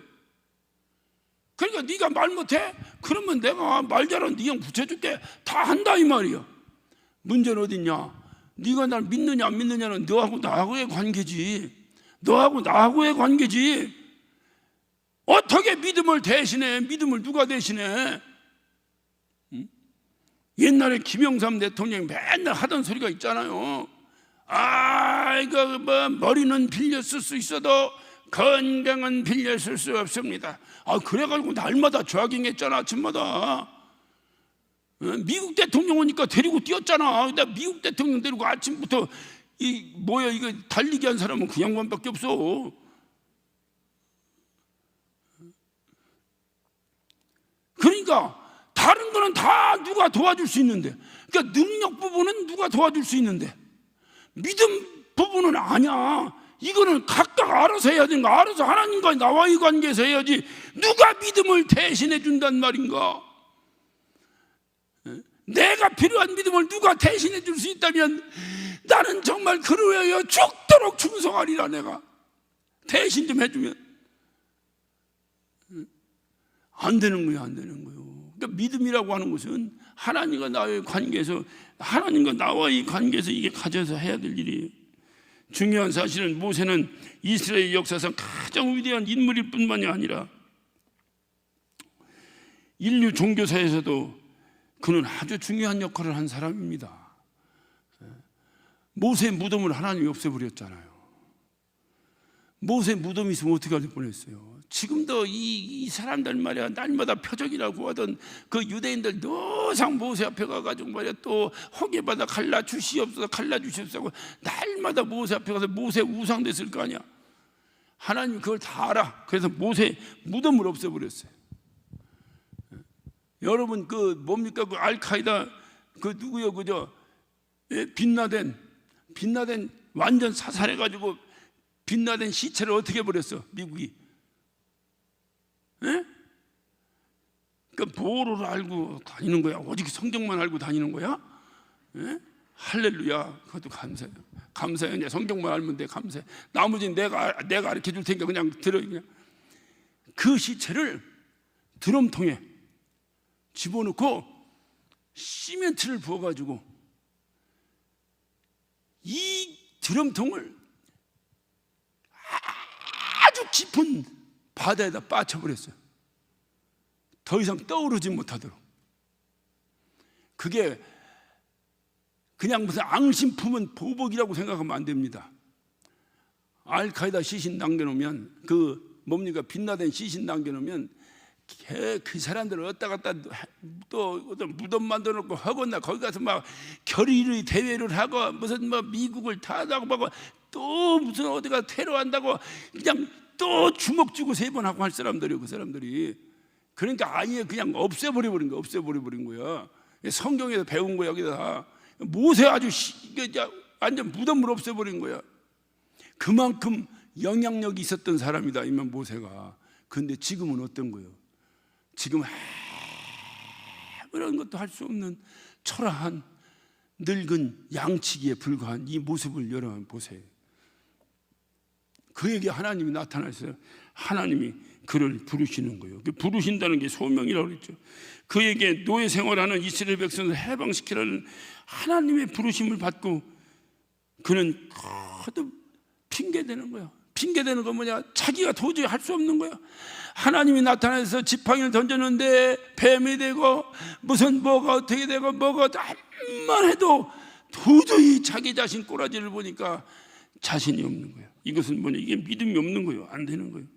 그러니까 네가 말 못해? 그러면 내가 말 잘하는 네 형 붙여줄게. 다 한다 이 말이야. 문제는 어딨냐? 네가 날 믿느냐 안 믿느냐는 너하고 나하고의 관계지. 너하고 나하고의 관계지. 어떻게 믿음을 대신해? 믿음을 누가 대신해? 응? 옛날에 김영삼 대통령이 맨날 하던 소리가 있잖아요. 이거 뭐 머리는 빌려 쓸 수 있어도 건강은 빌려 쓸 수 없습니다. 그래가지고 날마다 조깅했잖아. 아침마다. 미국 대통령 오니까 데리고 뛰었잖아. 나 미국 대통령 데리고 아침부터 이거 달리기 한 사람은 그 양반밖에 없어. 그러니까 다른 거는 다 누가 도와줄 수 있는데, 그러니까 능력 부분은 누가 도와줄 수 있는데 믿음 부분은 아니야. 이거는 각각 알아서 해야 되는 거. 알아서 하나님과 나와의 관계에서 해야지. 누가 믿음을 대신해 준단 말인가? 내가 필요한 믿음을 누가 대신해 줄 수 있다면 나는 정말 그러하여 죽도록 충성하리라. 내가 대신 좀 해주면 안 되는 거예요. 안 되는 거예요. 그러니까 믿음이라고 하는 것은 하나님과 나와의 관계에서, 하나님과 나와의 관계에서 이게 가져서 해야 될 일이에요. 중요한 사실은 모세는 이스라엘 역사상 가장 위대한 인물일 뿐만이 아니라 인류 종교사에서도 그는 아주 중요한 역할을 한 사람입니다. 모세의 무덤을 하나님이 없애버렸잖아요. 모세 무덤이 있으면 어떻게 할 뻔했어요. 지금도 이 사람들 말이야, 날마다 표적이라고 하던 그 유대인들 늘상 모세 앞에 가가지고 말이야, 또 허계받아 갈라주시옵소서 갈라주시옵소서 날마다 모세 앞에 가서 모세 우상 됐을 거 아니야. 하나님 그걸 다 알아. 그래서 모세 무덤을 없애버렸어요. 여러분 그 뭡니까? 그 알카이다 그 누구요? 그죠? 빈라덴 완전 사살해가지고 빈라덴 시체를 어떻게 버렸어? 미국이. 그러니까 뭐를 알고 다니는 거야? 오직 성경만 알고 다니는 거야? 할렐루야. 그것도 감사해요. 감사해요. 이제 성경만 알면 돼. 감사해. 나머지는 내가 가르쳐 줄 테니까 그냥 들어. 그냥 그 시체를 드럼통에 집어넣고 시멘트를 부어가지고 이 드럼통을 아주 깊은 바다에다 빠쳐버렸어요. 더 이상 떠오르지 못하도록. 그게 그냥 무슨 앙심 품은 보복이라고 생각하면 안 됩니다. 알카이다 시신 남겨놓으면 그 뭡니까? 빈라덴 시신 남겨놓으면 그 사람들을 왔다 갔다 또 어떤 무덤 만들어 놓고 하거나 거기 가서 막 결의를 대회를 하고 무슨 뭐 미국을 타다고 하고 또 무슨 어디가 테러한다고 그냥 또 주먹 쥐고 3번 하고 할 사람들이요. 그 사람들이. 그러니까 아예 그냥 없애버린 거야. 성경에서 배운 거야. 여기다 모세 아주 완전 무덤을 없애버린 거야. 그만큼 영향력이 있었던 사람이다 이만 모세가. 그런데 지금은 어떤 거예요? 지금 아무런 것도 할 수 없는 초라한 늙은 양치기에 불과한 이 모습을 여러분 보세요. 그에게 하나님이 나타나서 하나님이 그를 부르시는 거예요. 부르신다는 게 소명이라고 그랬죠. 그에게 노예 생활하는 이스라엘 백성을 해방시키라는 하나님의 부르심을 받고 그는 거듭 핑계대는 거야. 핑계대는 건 뭐냐? 자기가 도저히 할 수 없는 거야. 하나님이 나타나서 지팡이를 던졌는데 뱀이 되고 무슨 뭐가 어떻게 되고 뭐가 한만 해도 도저히 자기 자신 꼬라지를 보니까 자신이 없는 거예요. 이것은 뭐냐? 이게 믿음이 없는 거예요. 안 되는 거예요.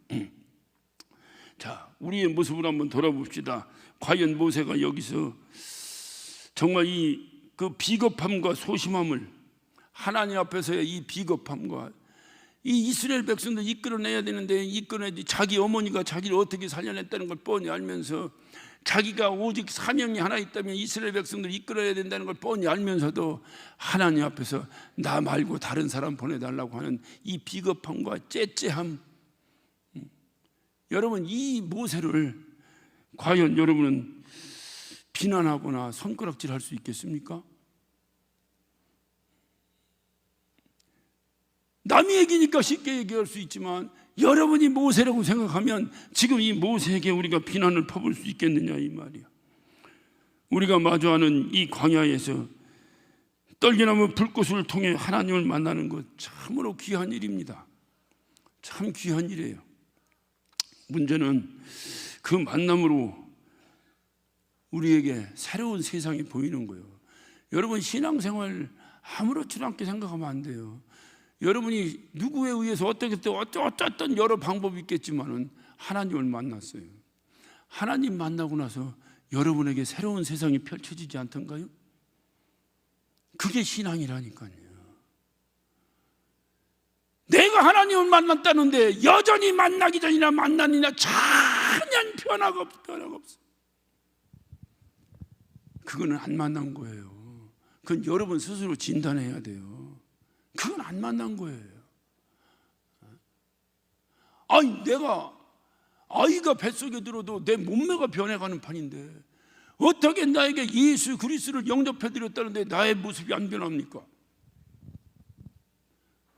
자, 우리의 모습을 한번 돌아봅시다. 과연 모세가 여기서 정말 그 비겁함과 소심함을, 하나님 앞에서의 이 비겁함과, 이 이스라엘 백성들 이끌어내야 되는데 이끌어내지, 자기 어머니가 자기를 어떻게 살려냈다는 걸 뻔히 알면서, 자기가 오직 사명이 하나 있다면 이스라엘 백성들 이끌어야 된다는 걸 뻔히 알면서도 하나님 앞에서 나 말고 다른 사람 보내달라고 하는 이 비겁함과 째째함. 여러분, 이 모세를 과연 여러분은 비난하거나 손가락질할 수 있겠습니까? 남이 얘기니까 쉽게 얘기할 수 있지만 여러분이 모세라고 생각하면 지금 이 모세에게 우리가 비난을 퍼부을 수 있겠느냐 이 말이야. 우리가 마주하는 이 광야에서 떨기나무 불꽃을 통해 하나님을 만나는 것 참으로 귀한 일입니다. 참 귀한 일이에요. 문제는 그 만남으로 우리에게 새로운 세상이 보이는 거예요. 여러분, 신앙생활 아무렇지도 않게 생각하면 안 돼요. 여러분이 누구에 의해서 어떤 여러 방법이 있겠지만은 하나님을 만났어요. 하나님 만나고 나서 여러분에게 새로운 세상이 펼쳐지지 않던가요? 그게 신앙이라니까요. 내가 하나님을 만났다는데 여전히 만나기 전이나 만나니나 전혀 변화가 없어. 그거는 안 만난 거예요. 그건 여러분 스스로 진단해야 돼요. 그건 안 만난 거예요. 아니, 내가 아이가 뱃속에 들어도 내 몸매가 변해가는 판인데 어떻게 나에게 예수 그리스도를 영접해드렸다는데 나의 모습이 안 변합니까?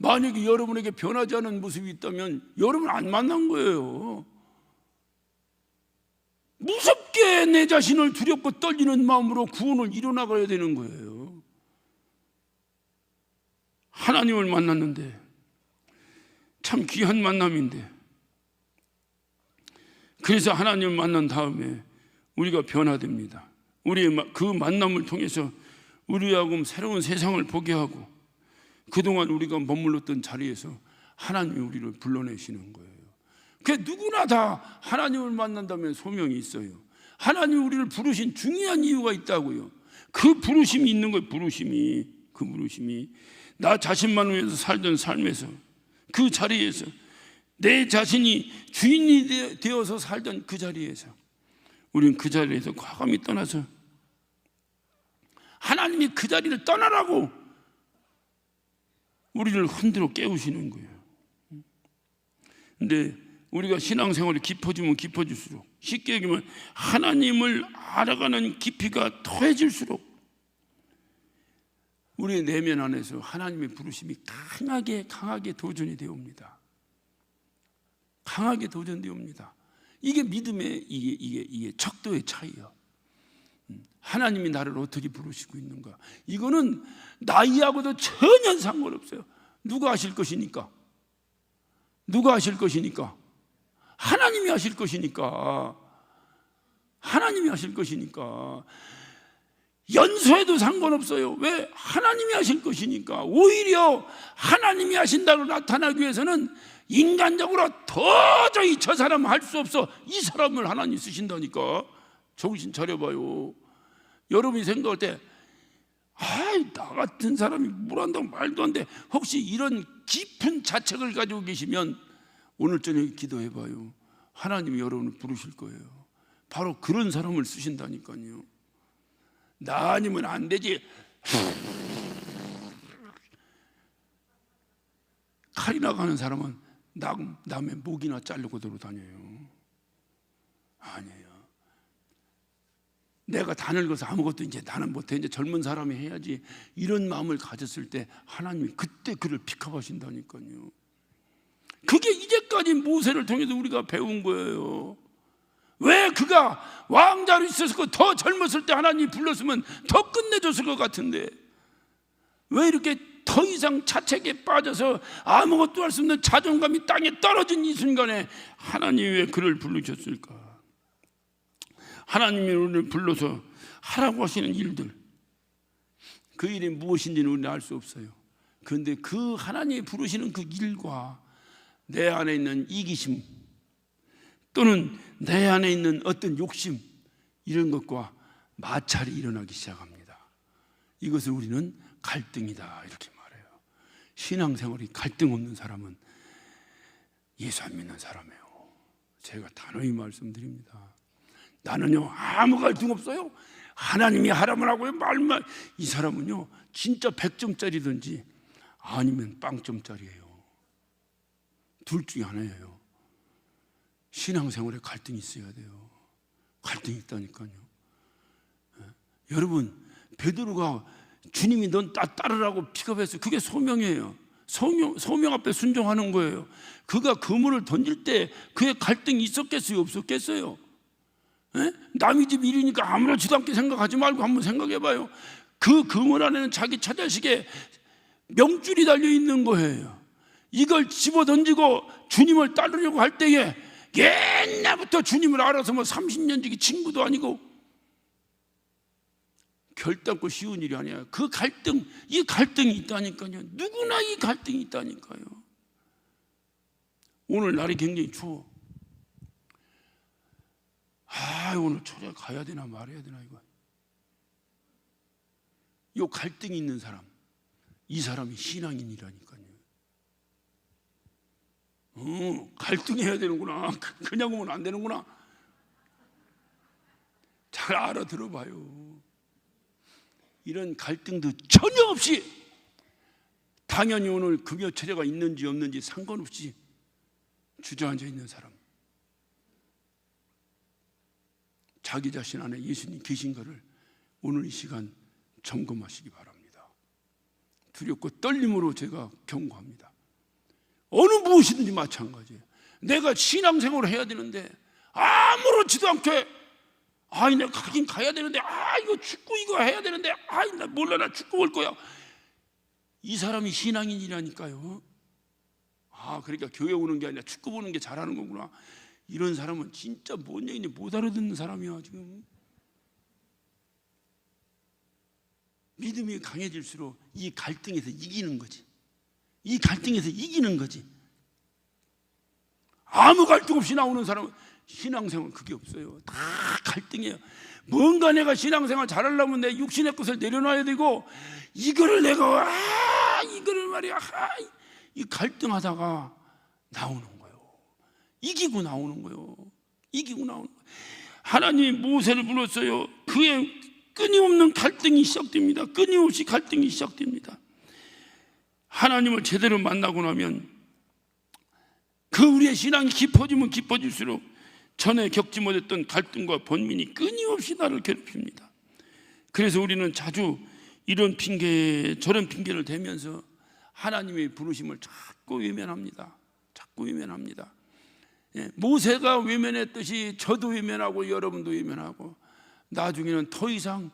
만약에 여러분에게 변하지 않은 모습이 있다면 여러분 안 만난 거예요. 무섭게 내 자신을 두렵고 떨리는 마음으로 구원을 이뤄나가야 되는 거예요. 하나님을 만났는데 참 귀한 만남인데, 그래서 하나님을 만난 다음에 우리가 변화됩니다. 우리의 그 만남을 통해서 우리하고 새로운 세상을 보게 하고 그동안 우리가 머물렀던 자리에서 하나님이 우리를 불러내시는 거예요. 그 누구나 다 하나님을 만난다면 소명이 있어요. 하나님이 우리를 부르신 중요한 이유가 있다고요. 그 부르심이 있는 거예요. 그 부르심이 나 자신만 위해서 살던 삶에서, 그 자리에서, 내 자신이 주인이 되어서 살던 그 자리에서, 우리는 그 자리에서 과감히 떠나서 하나님이 그 자리를 떠나라고 우리를 흔들어 깨우시는 거예요. 근데 우리가 신앙생활이 깊어지면 깊어질수록, 쉽게 얘기하면 하나님을 알아가는 깊이가 더해질수록 우리의 내면 안에서 하나님의 부르심이 강하게 도전이 되옵니다. 강하게 도전되옵니다. 이게 믿음의 이게 척도의 차이요. 하나님이 나를 어떻게 부르시고 있는가? 이거는 나이하고도 전혀 상관없어요. 누가 하실 것이니까? 누가 하실 것이니까? 하나님이 하실 것이니까. 하나님이 하실 것이니까. 연수해도 상관없어요. 왜? 하나님이 하실 것이니까. 오히려 하나님이 하신다고 나타나기 위해서는 인간적으로 도저히 저 사람 할 수 없어. 이 사람을 하나님 쓰신다니까. 정신 차려봐요. 여러분이 생각할 때 나 같은 사람이 뭘 한다고 말도 안 돼. 혹시 이런 깊은 자책을 가지고 계시면 오늘 저녁에 기도해봐요. 하나님이 여러분을 부르실 거예요. 바로 그런 사람을 쓰신다니까요. 나 아니면 안 되지. 칼이 나가는 사람은 남의 목이나 자르고 돌아다녀요. 아니에요. 내가 다 늙어서 아무것도 이제 나는 못해, 이제 젊은 사람이 해야지, 이런 마음을 가졌을 때 하나님이 그때 그를 픽업하신다니까요. 그게 이제까지 모세를 통해서 우리가 배운 거예요. 왜 그가 왕자로 있었고 더 젊었을 때 하나님이 불렀으면 더 끝내줬을 것 같은데 왜 이렇게 더 이상 자책에 빠져서 아무것도 할 수 없는 자존감이 땅에 떨어진 이 순간에 하나님이 왜 그를 부르셨을까? 하나님이 우리를 불러서 하라고 하시는 일들, 그 일이 무엇인지는 우리는 알 수 없어요. 그런데 그 하나님이 부르시는 그 일과 내 안에 있는 이기심, 또는 내 안에 있는 어떤 욕심, 이런 것과 마찰이 일어나기 시작합니다. 이것을 우리는 갈등이다 이렇게 말해요. 신앙생활이 갈등 없는 사람은 예수 안 믿는 사람이에요. 제가 단호히 말씀드립니다. 나는요 아무 갈등 없어요. 하나님이 하라면 하고요 말만. 이 사람은요 진짜 100점짜리든지 아니면 빵점짜리예요. 둘 중에 하나예요. 신앙생활에 갈등이 있어야 돼요. 갈등이 있다니까요. 여러분, 베드로가 주님이 넌 따르라고 픽업했어요. 그게 소명이에요. 소명 앞에 순종하는 거예요. 그가 그물을 던질 때 그의 갈등이 있었겠어요? 없었겠어요? 남의 집 일이니까 아무렇지도 않게 생각하지 말고 한번 생각해봐요. 그 그물 안에는 자기 처자식의 명줄이 달려있는 거예요. 이걸 집어 던지고 주님을 따르려고 할 때에 옛날부터 주님을 알아서 30년 지기 친구도 아니고 결단코 쉬운 일이 아니야. 그 갈등, 이 갈등이 있다니까요. 누구나 이 갈등이 있다니까요. 오늘 날이 굉장히 추워. 오늘 초대 가야 되나 말아야 되나 이거. 이 갈등이 있는 사람, 이 사람이 신앙인이라니까요. 갈등해야 되는구나. 그냥 오면 안 되는구나. 잘 알아들어봐요. 이런 갈등도 전혀 없이 당연히 오늘 금요 철야가 있는지 없는지 상관없이 주저앉아 있는 사람, 자기 자신 안에 예수님 계신가를 오늘 이 시간 점검하시기 바랍니다. 두렵고 떨림으로 제가 경고합니다. 어느 무엇이든지 마찬가지예요. 내가 신앙생활을 해야 되는데 아무렇지도 않게 내가 가긴 가야 되는데 이거 축구 이거 해야 되는데 나 몰라 나 축구 볼 거야. 이 사람이 신앙인이라니까요. 그러니까 교회 오는 게 아니라 축구 보는 게 잘하는 거구나. 이런 사람은 진짜 뭔 얘기인지 못 알아듣는 사람이야 지금. 믿음이 강해질수록 이 갈등에서 이기는 거지. 이 갈등에서 이기는 거지. 아무 갈등 없이 나오는 사람은 신앙생활 그게 없어요. 다 갈등이에요. 뭔가 내가 신앙생활 잘하려면 내 육신의 것을 내려놔야 되고 이거를 내가 이거를 말이야 이 갈등하다가 나오는 거예요. 이기고 나오는 거예요. 이기고 나오는 거예요. 하나님이 모세를 불렀어요. 그의 끊임없는 갈등이 시작됩니다. 끊임없이 갈등이 시작됩니다. 하나님을 제대로 만나고 나면 그 우리의 신앙이 깊어지면 깊어질수록 전에 겪지 못했던 갈등과 번민이 끊임없이 나를 괴롭힙니다. 그래서 우리는 자주 이런 핑계 저런 핑계를 대면서 하나님의 부르심을 자꾸 외면합니다. 자꾸 외면합니다. 모세가 외면했듯이 저도 외면하고 여러분도 외면하고 나중에는 더 이상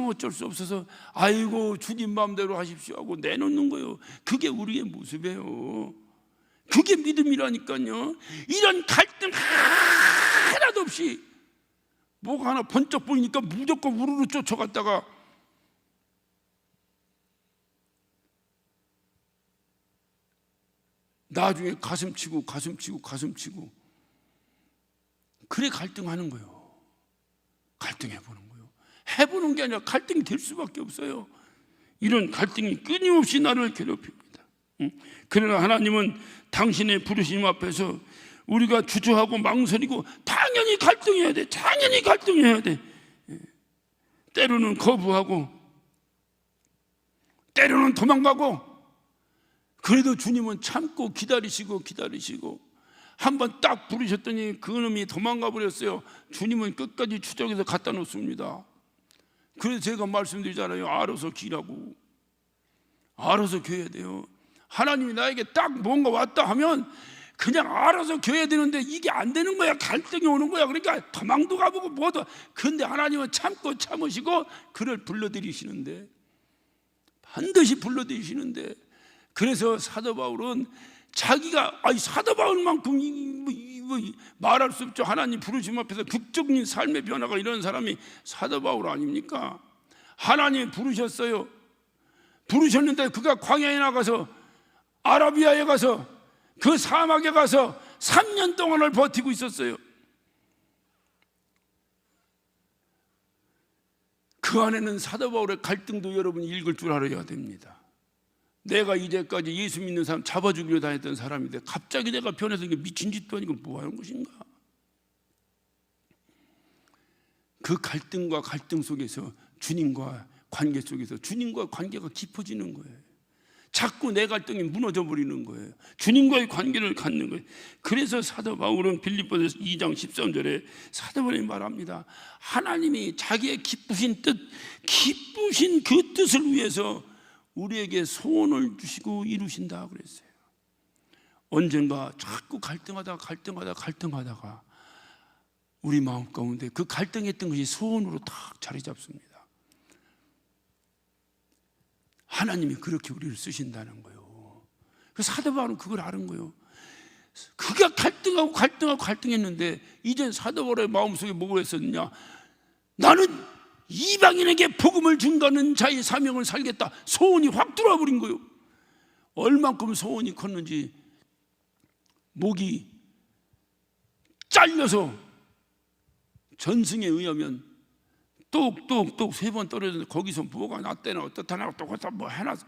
어쩔 수 없어서 아이고 주님 마음대로 하십시오 하고 내놓는 거예요. 그게 우리의 모습이에요. 그게 믿음이라니까요. 이런 갈등 하나도 없이 뭐가 하나 번쩍 보이니까 무조건 우르르 쫓아갔다가 나중에 가슴 치고 그래 갈등하는 거예요. 갈등해보는 거예요. 해보는 게 아니라 갈등이 될 수밖에 없어요. 이런 갈등이 끊임없이 나를 괴롭힙니다. 그러나 하나님은 당신의 부르심 앞에서 우리가 주저하고 망설이고 당연히 갈등해야 돼. 당연히 갈등해야 돼. 때로는 거부하고 때로는 도망가고 그래도 주님은 참고 기다리시고 한번 딱 부르셨더니 그놈이 도망가 버렸어요. 주님은 끝까지 추적해서 갖다 놓습니다. 그래서 제가 말씀드리잖아요. 알아서 기라고. 알아서 겨야 돼요. 하나님이 나에게 딱 뭔가 왔다 하면 그냥 알아서 겨야 되는데 이게 안 되는 거야. 갈등이 오는 거야. 그러니까 도망도 가보고 뭐도. 그런데 하나님은 참고 참으시고 그를 불러들이시는데 반드시 불러들이시는데 그래서 사도 바울은 자기가 사도 바울만큼 말할 수 없죠. 하나님 부르심 앞에서 극적인 삶의 변화가 이런 사람이 사도 바울 아닙니까? 하나님이 부르셨어요. 부르셨는데 그가 광야에 나가서 아라비아에 가서 그 사막에 가서 3년 동안을 버티고 있었어요. 그 안에는 사도 바울의 갈등도 여러분이 읽을 줄 알아야 됩니다. 내가 이제까지 예수 믿는 사람 잡아 죽이려 다녔던 사람인데 갑자기 내가 변해서 이게 미친 짓도 아니고 뭐 하는 것인가? 그 갈등과 갈등 속에서 주님과 관계 속에서 주님과 관계가 깊어지는 거예요. 자꾸 내 갈등이 무너져 버리는 거예요. 주님과의 관계를 갖는 거예요. 그래서 사도 바울은 빌립보서 2장 13절에 사도 바울이 말합니다. 하나님이 자기의 기쁘신 그 뜻을 위해서 우리에게 소원을 주시고 이루신다 그랬어요. 언젠가 자꾸 갈등하다가 우리 마음 가운데 그 갈등했던 것이 소원으로 딱 자리 잡습니다. 하나님이 그렇게 우리를 쓰신다는 거예요. 그 사도 바울은 그걸 아는 거예요. 그가 갈등했는데 이젠 사도 바울의 마음속에 뭐가 있었느냐? 나는 이방인에게 복음을 증거하는 자의 사명을 살겠다. 소원이 확 들어와 버린 거예요. 얼만큼 소원이 컸는지 목이 잘려서 전승에 의하면 똑똑똑 3번 떨어졌는데 거기서 뭐가 낫대나 어떻다나 똑같다 뭐 해놔서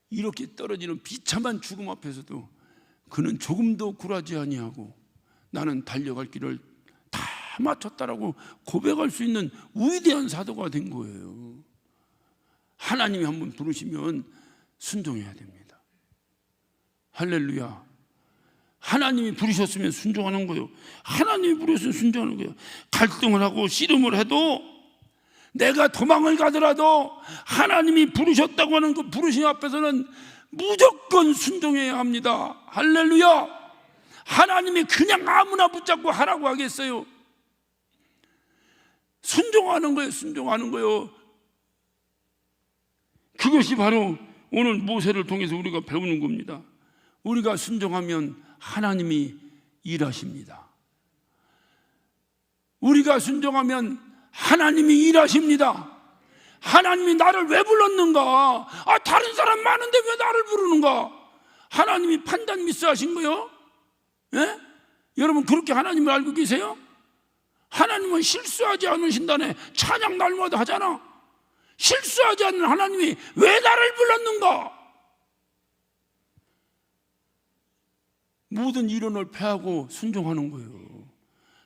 이렇게 떨어지는 비참한 죽음 앞에서도 그는 조금도 굴하지 아니하고 나는 달려갈 길을 다 마쳤다라고 고백할 수 있는 위대한 사도가 된 거예요. 하나님이 한번 부르시면 순종해야 됩니다. 할렐루야. 하나님이 부르셨으면 순종하는 거예요. 하나님이 부르셨으면 순종하는 거예요. 갈등을 하고 씨름을 해도 내가 도망을 가더라도 하나님이 부르셨다고 하는 그 부르심 앞에서는 무조건 순종해야 합니다. 할렐루야. 하나님이 그냥 아무나 붙잡고 하라고 하겠어요? 순종하는 거예요. 순종하는 거예요. 그것이 바로 오늘 모세를 통해서 우리가 배우는 겁니다. 우리가 순종하면 하나님이 일하십니다. 우리가 순종하면 하나님이 일하십니다. 하나님이 나를 왜 불렀는가? 다른 사람 많은데 왜 나를 부르는가? 하나님이 판단 미스하신 거요? 예? 여러분 그렇게 하나님을 알고 계세요? 하나님은 실수하지 않으신다네. 찬양 날마다 하잖아. 실수하지 않는 하나님이 왜 나를 불렀는가? 모든 이론을 패하고 순종하는 거예요.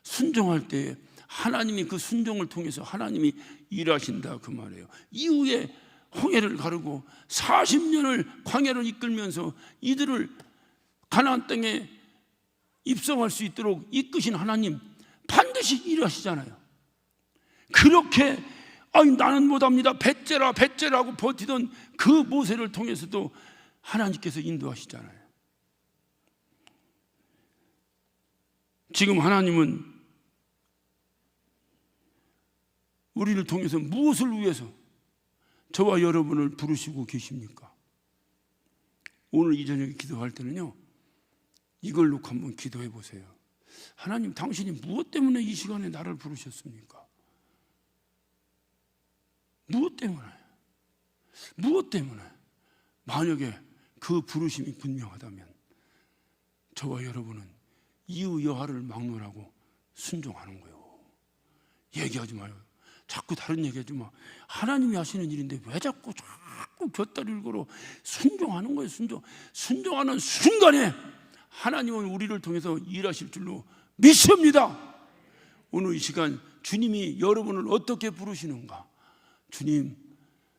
순종할 때 하나님이 그 순종을 통해서 하나님이 일하신다 그 말이에요. 이후에 홍해를 가르고 40년을 광야를 이끌면서 이들을 가나안 땅에 입성할 수 있도록 이끄신 하나님 반드시 일하시잖아요. 그렇게 나는 못합니다 배째라 하고 버티던 그 모세를 통해서도 하나님께서 인도하시잖아요. 지금 하나님은 우리를 통해서 무엇을 위해서 저와 여러분을 부르시고 계십니까? 오늘 이 저녁에 기도할 때는요, 이걸 놓고 한번 기도해 보세요. 하나님, 당신이 무엇 때문에 이 시간에 나를 부르셨습니까? 무엇 때문에? 무엇 때문에? 만약에 그 부르심이 분명하다면 저와 여러분은 이유 여하를 막론하고 순종하는 거예요. 얘기하지 마요. 자꾸 다른 얘기하지 마. 하나님이 하시는 일인데 왜 자꾸 곁다리를 걸어? 순종하는 거예요. 순종하는 순간에 하나님은 우리를 통해서 일하실 줄로 믿습니다. 오늘 이 시간 주님이 여러분을 어떻게 부르시는가? 주님,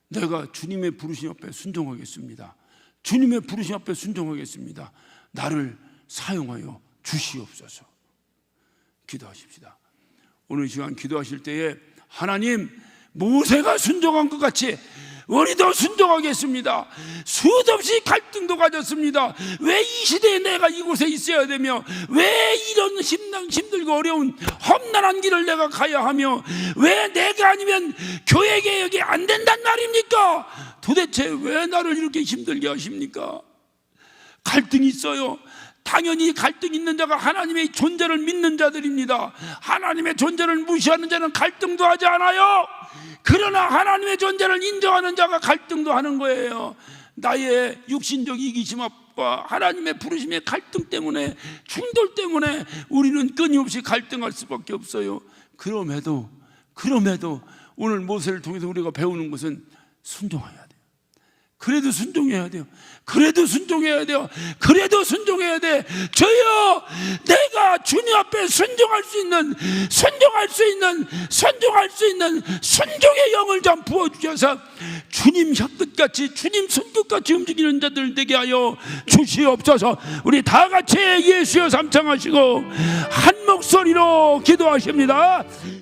내가 주님의 부르심 앞에 순종하겠습니다. 주님의 부르심 앞에 순종하겠습니다. 나를 사용하여 주시옵소서. 기도하십시다. 오늘 이 시간 기도하실 때에 하나님, 모세가 순종한 것 같이 우리도 순종하겠습니다. 수없이 갈등도 가졌습니다. 왜 이 시대에 내가 이곳에 있어야 되며, 왜 이런 힘들고 어려운 험난한 길을 내가 가야 하며, 왜 내가 아니면 교회 개혁이 안 된단 말입니까? 도대체 왜 나를 이렇게 힘들게 하십니까? 갈등이 있어요. 당연히 갈등 있는 자가 하나님의 존재를 믿는 자들입니다. 하나님의 존재를 무시하는 자는 갈등도 하지 않아요. 그러나 하나님의 존재를 인정하는 자가 갈등도 하는 거예요. 나의 육신적 이기심과 하나님의 부르심의 갈등 때문에, 충돌 때문에 우리는 끊임없이 갈등할 수밖에 없어요. 그럼에도 오늘 모세를 통해서 우리가 배우는 것은 순종해야 돼요. 그래도 순종해야 돼요. 그래도 순종해야 돼요. 그래도 순종해야 돼. 저요, 내가 주님 앞에 순종할 수 있는 순종의 영을 좀 부어주셔서 주님 혀끝같이, 주님 손끝같이 움직이는 자들 되게 하여 주시옵소서. 우리 다 같이 예수여 삼창하시고 한 목소리로 기도하십니다.